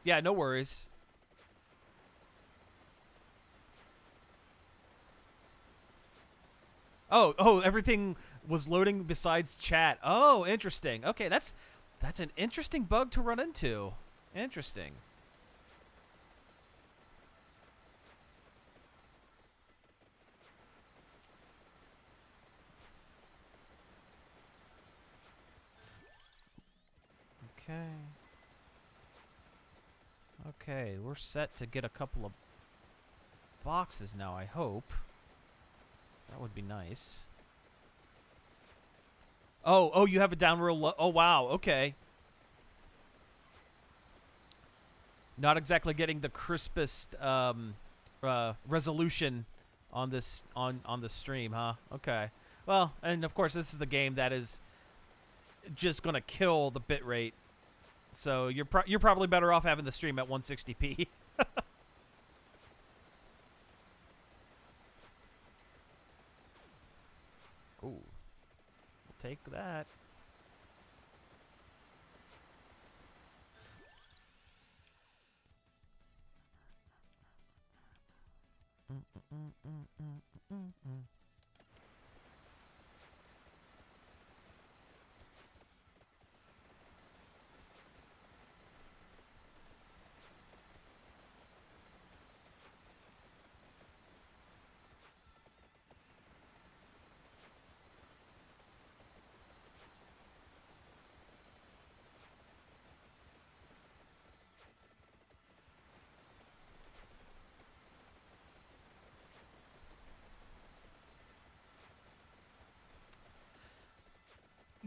Yeah, no worries. Oh, everything was loading besides chat. Oh, interesting. Okay, that's an interesting bug to run into. Interesting. Okay. Okay, we're set to get a couple of boxes now, I hope. That would be nice. Oh, you have it down real low. Oh, wow. Okay. Not exactly getting the crispest resolution on this on the stream, huh? Okay. Well, and of course this is the game that is just gonna kill the bitrate. So you're probably better off having the stream at 160p. Ooh, we'll take that.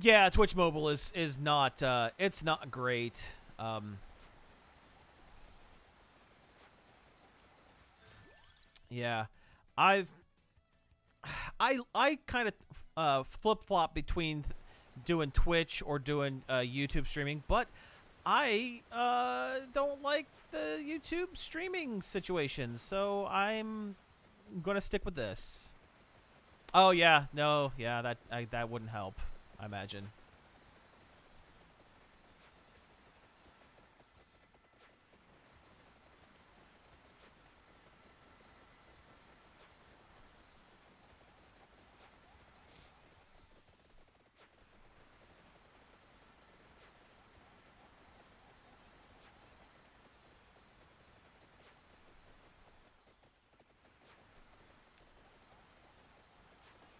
Yeah, Twitch Mobile is not it's not great. Yeah, I've I kind of flip flop between doing Twitch or doing YouTube streaming, but I don't like the YouTube streaming situation, so I'm gonna stick with this. Oh yeah, no, yeah, that wouldn't help, I imagine.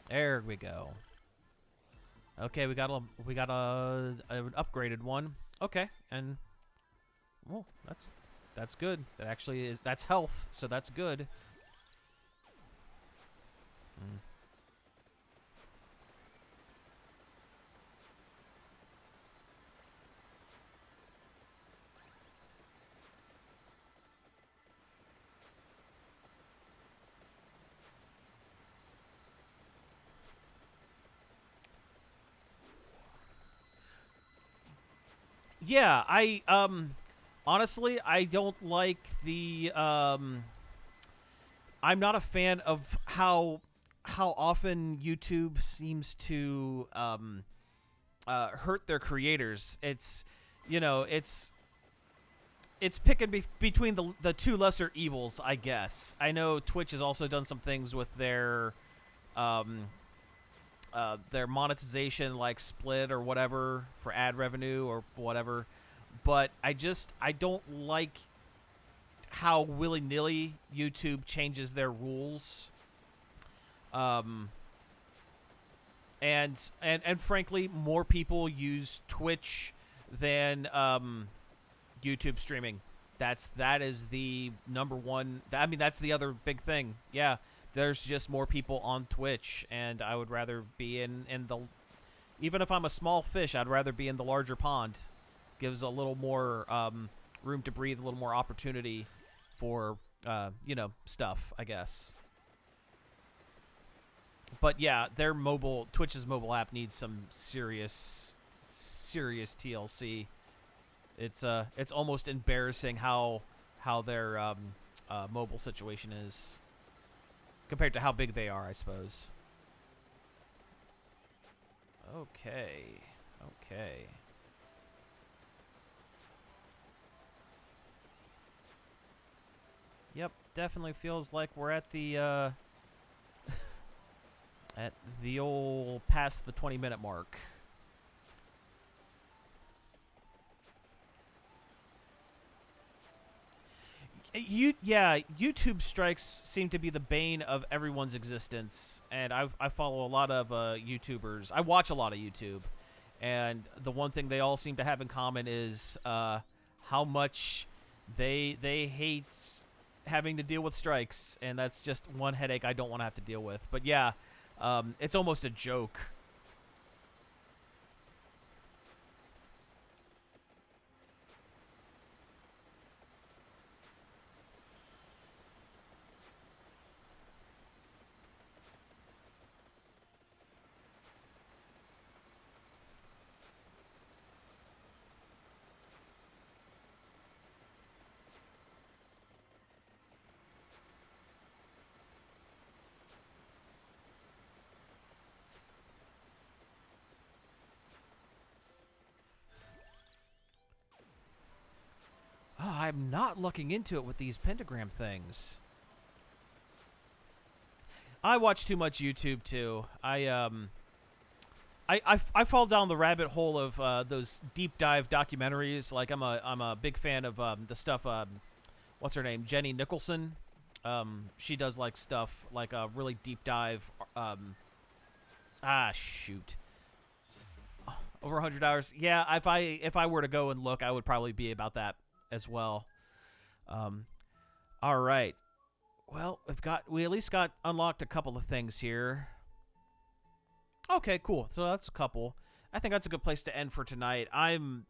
There we go. Okay, we got an upgraded one. Okay, and well, that's good. That actually is that's health, so that's good. Mm. Yeah, I honestly I don't like the I'm not a fan of how often YouTube seems to hurt their creators. It's you know, it's picking between the two lesser evils, I guess. I know Twitch has also done some things with um their monetization, like split or whatever for ad revenue or whatever. But I don't like how willy nilly YouTube changes their rules. Um, and frankly, more people use Twitch than YouTube streaming. That is the number one. I mean, that's the other big thing. Yeah, there's just more people on Twitch, and I would rather be in the. Even if I'm a small fish, I'd rather be in the larger pond. Gives a little more room to breathe, a little more opportunity for stuff, I guess. But yeah, Twitch's mobile app needs some serious TLC. It's almost embarrassing how their mobile situation is compared to how big they are, I suppose. Okay. definitely feels like we're at the at the old past the 20-minute mark. YouTube strikes seem to be the bane of everyone's existence, and I follow a lot of YouTubers. I watch a lot of YouTube, and the one thing they all seem to have in common is how much they hate having to deal with strikes, and that's just one headache I don't want to have to deal with. But yeah, it's almost a joke. Oh, I'm not looking into it with these pentagram things. I watch too much YouTube too. I fall down the rabbit hole of those deep dive documentaries. Like I'm a big fan of the stuff. What's her name? Jenny Nicholson. She does like stuff like a really deep dive. Shoot. Over 100 hours. Yeah, if I were to go and look, I would probably be about that as well. All right. Well, we at least got unlocked a couple of things here. Okay, cool. So that's a couple. I think that's a good place to end for tonight. I'm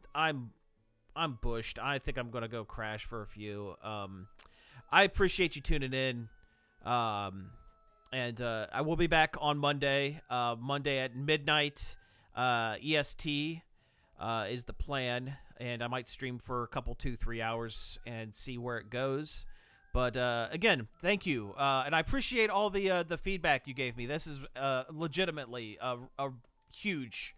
bushed. I think I'm gonna go crash for a few. I appreciate you tuning in. And I will be back on Monday. Monday at midnight EST is the plan, and I might stream for a couple 2-3 hours and see where it goes. But again, thank you, and I appreciate all the feedback you gave me. This is legitimately a huge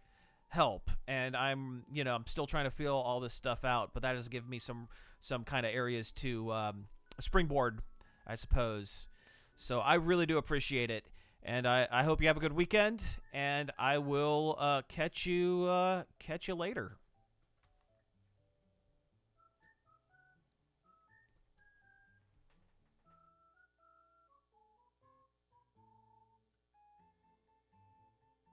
help, and I'm still trying to feel all this stuff out. But that has given me some kind of areas to springboard, I suppose. So I really do appreciate it, and I hope you have a good weekend. And I will catch you later.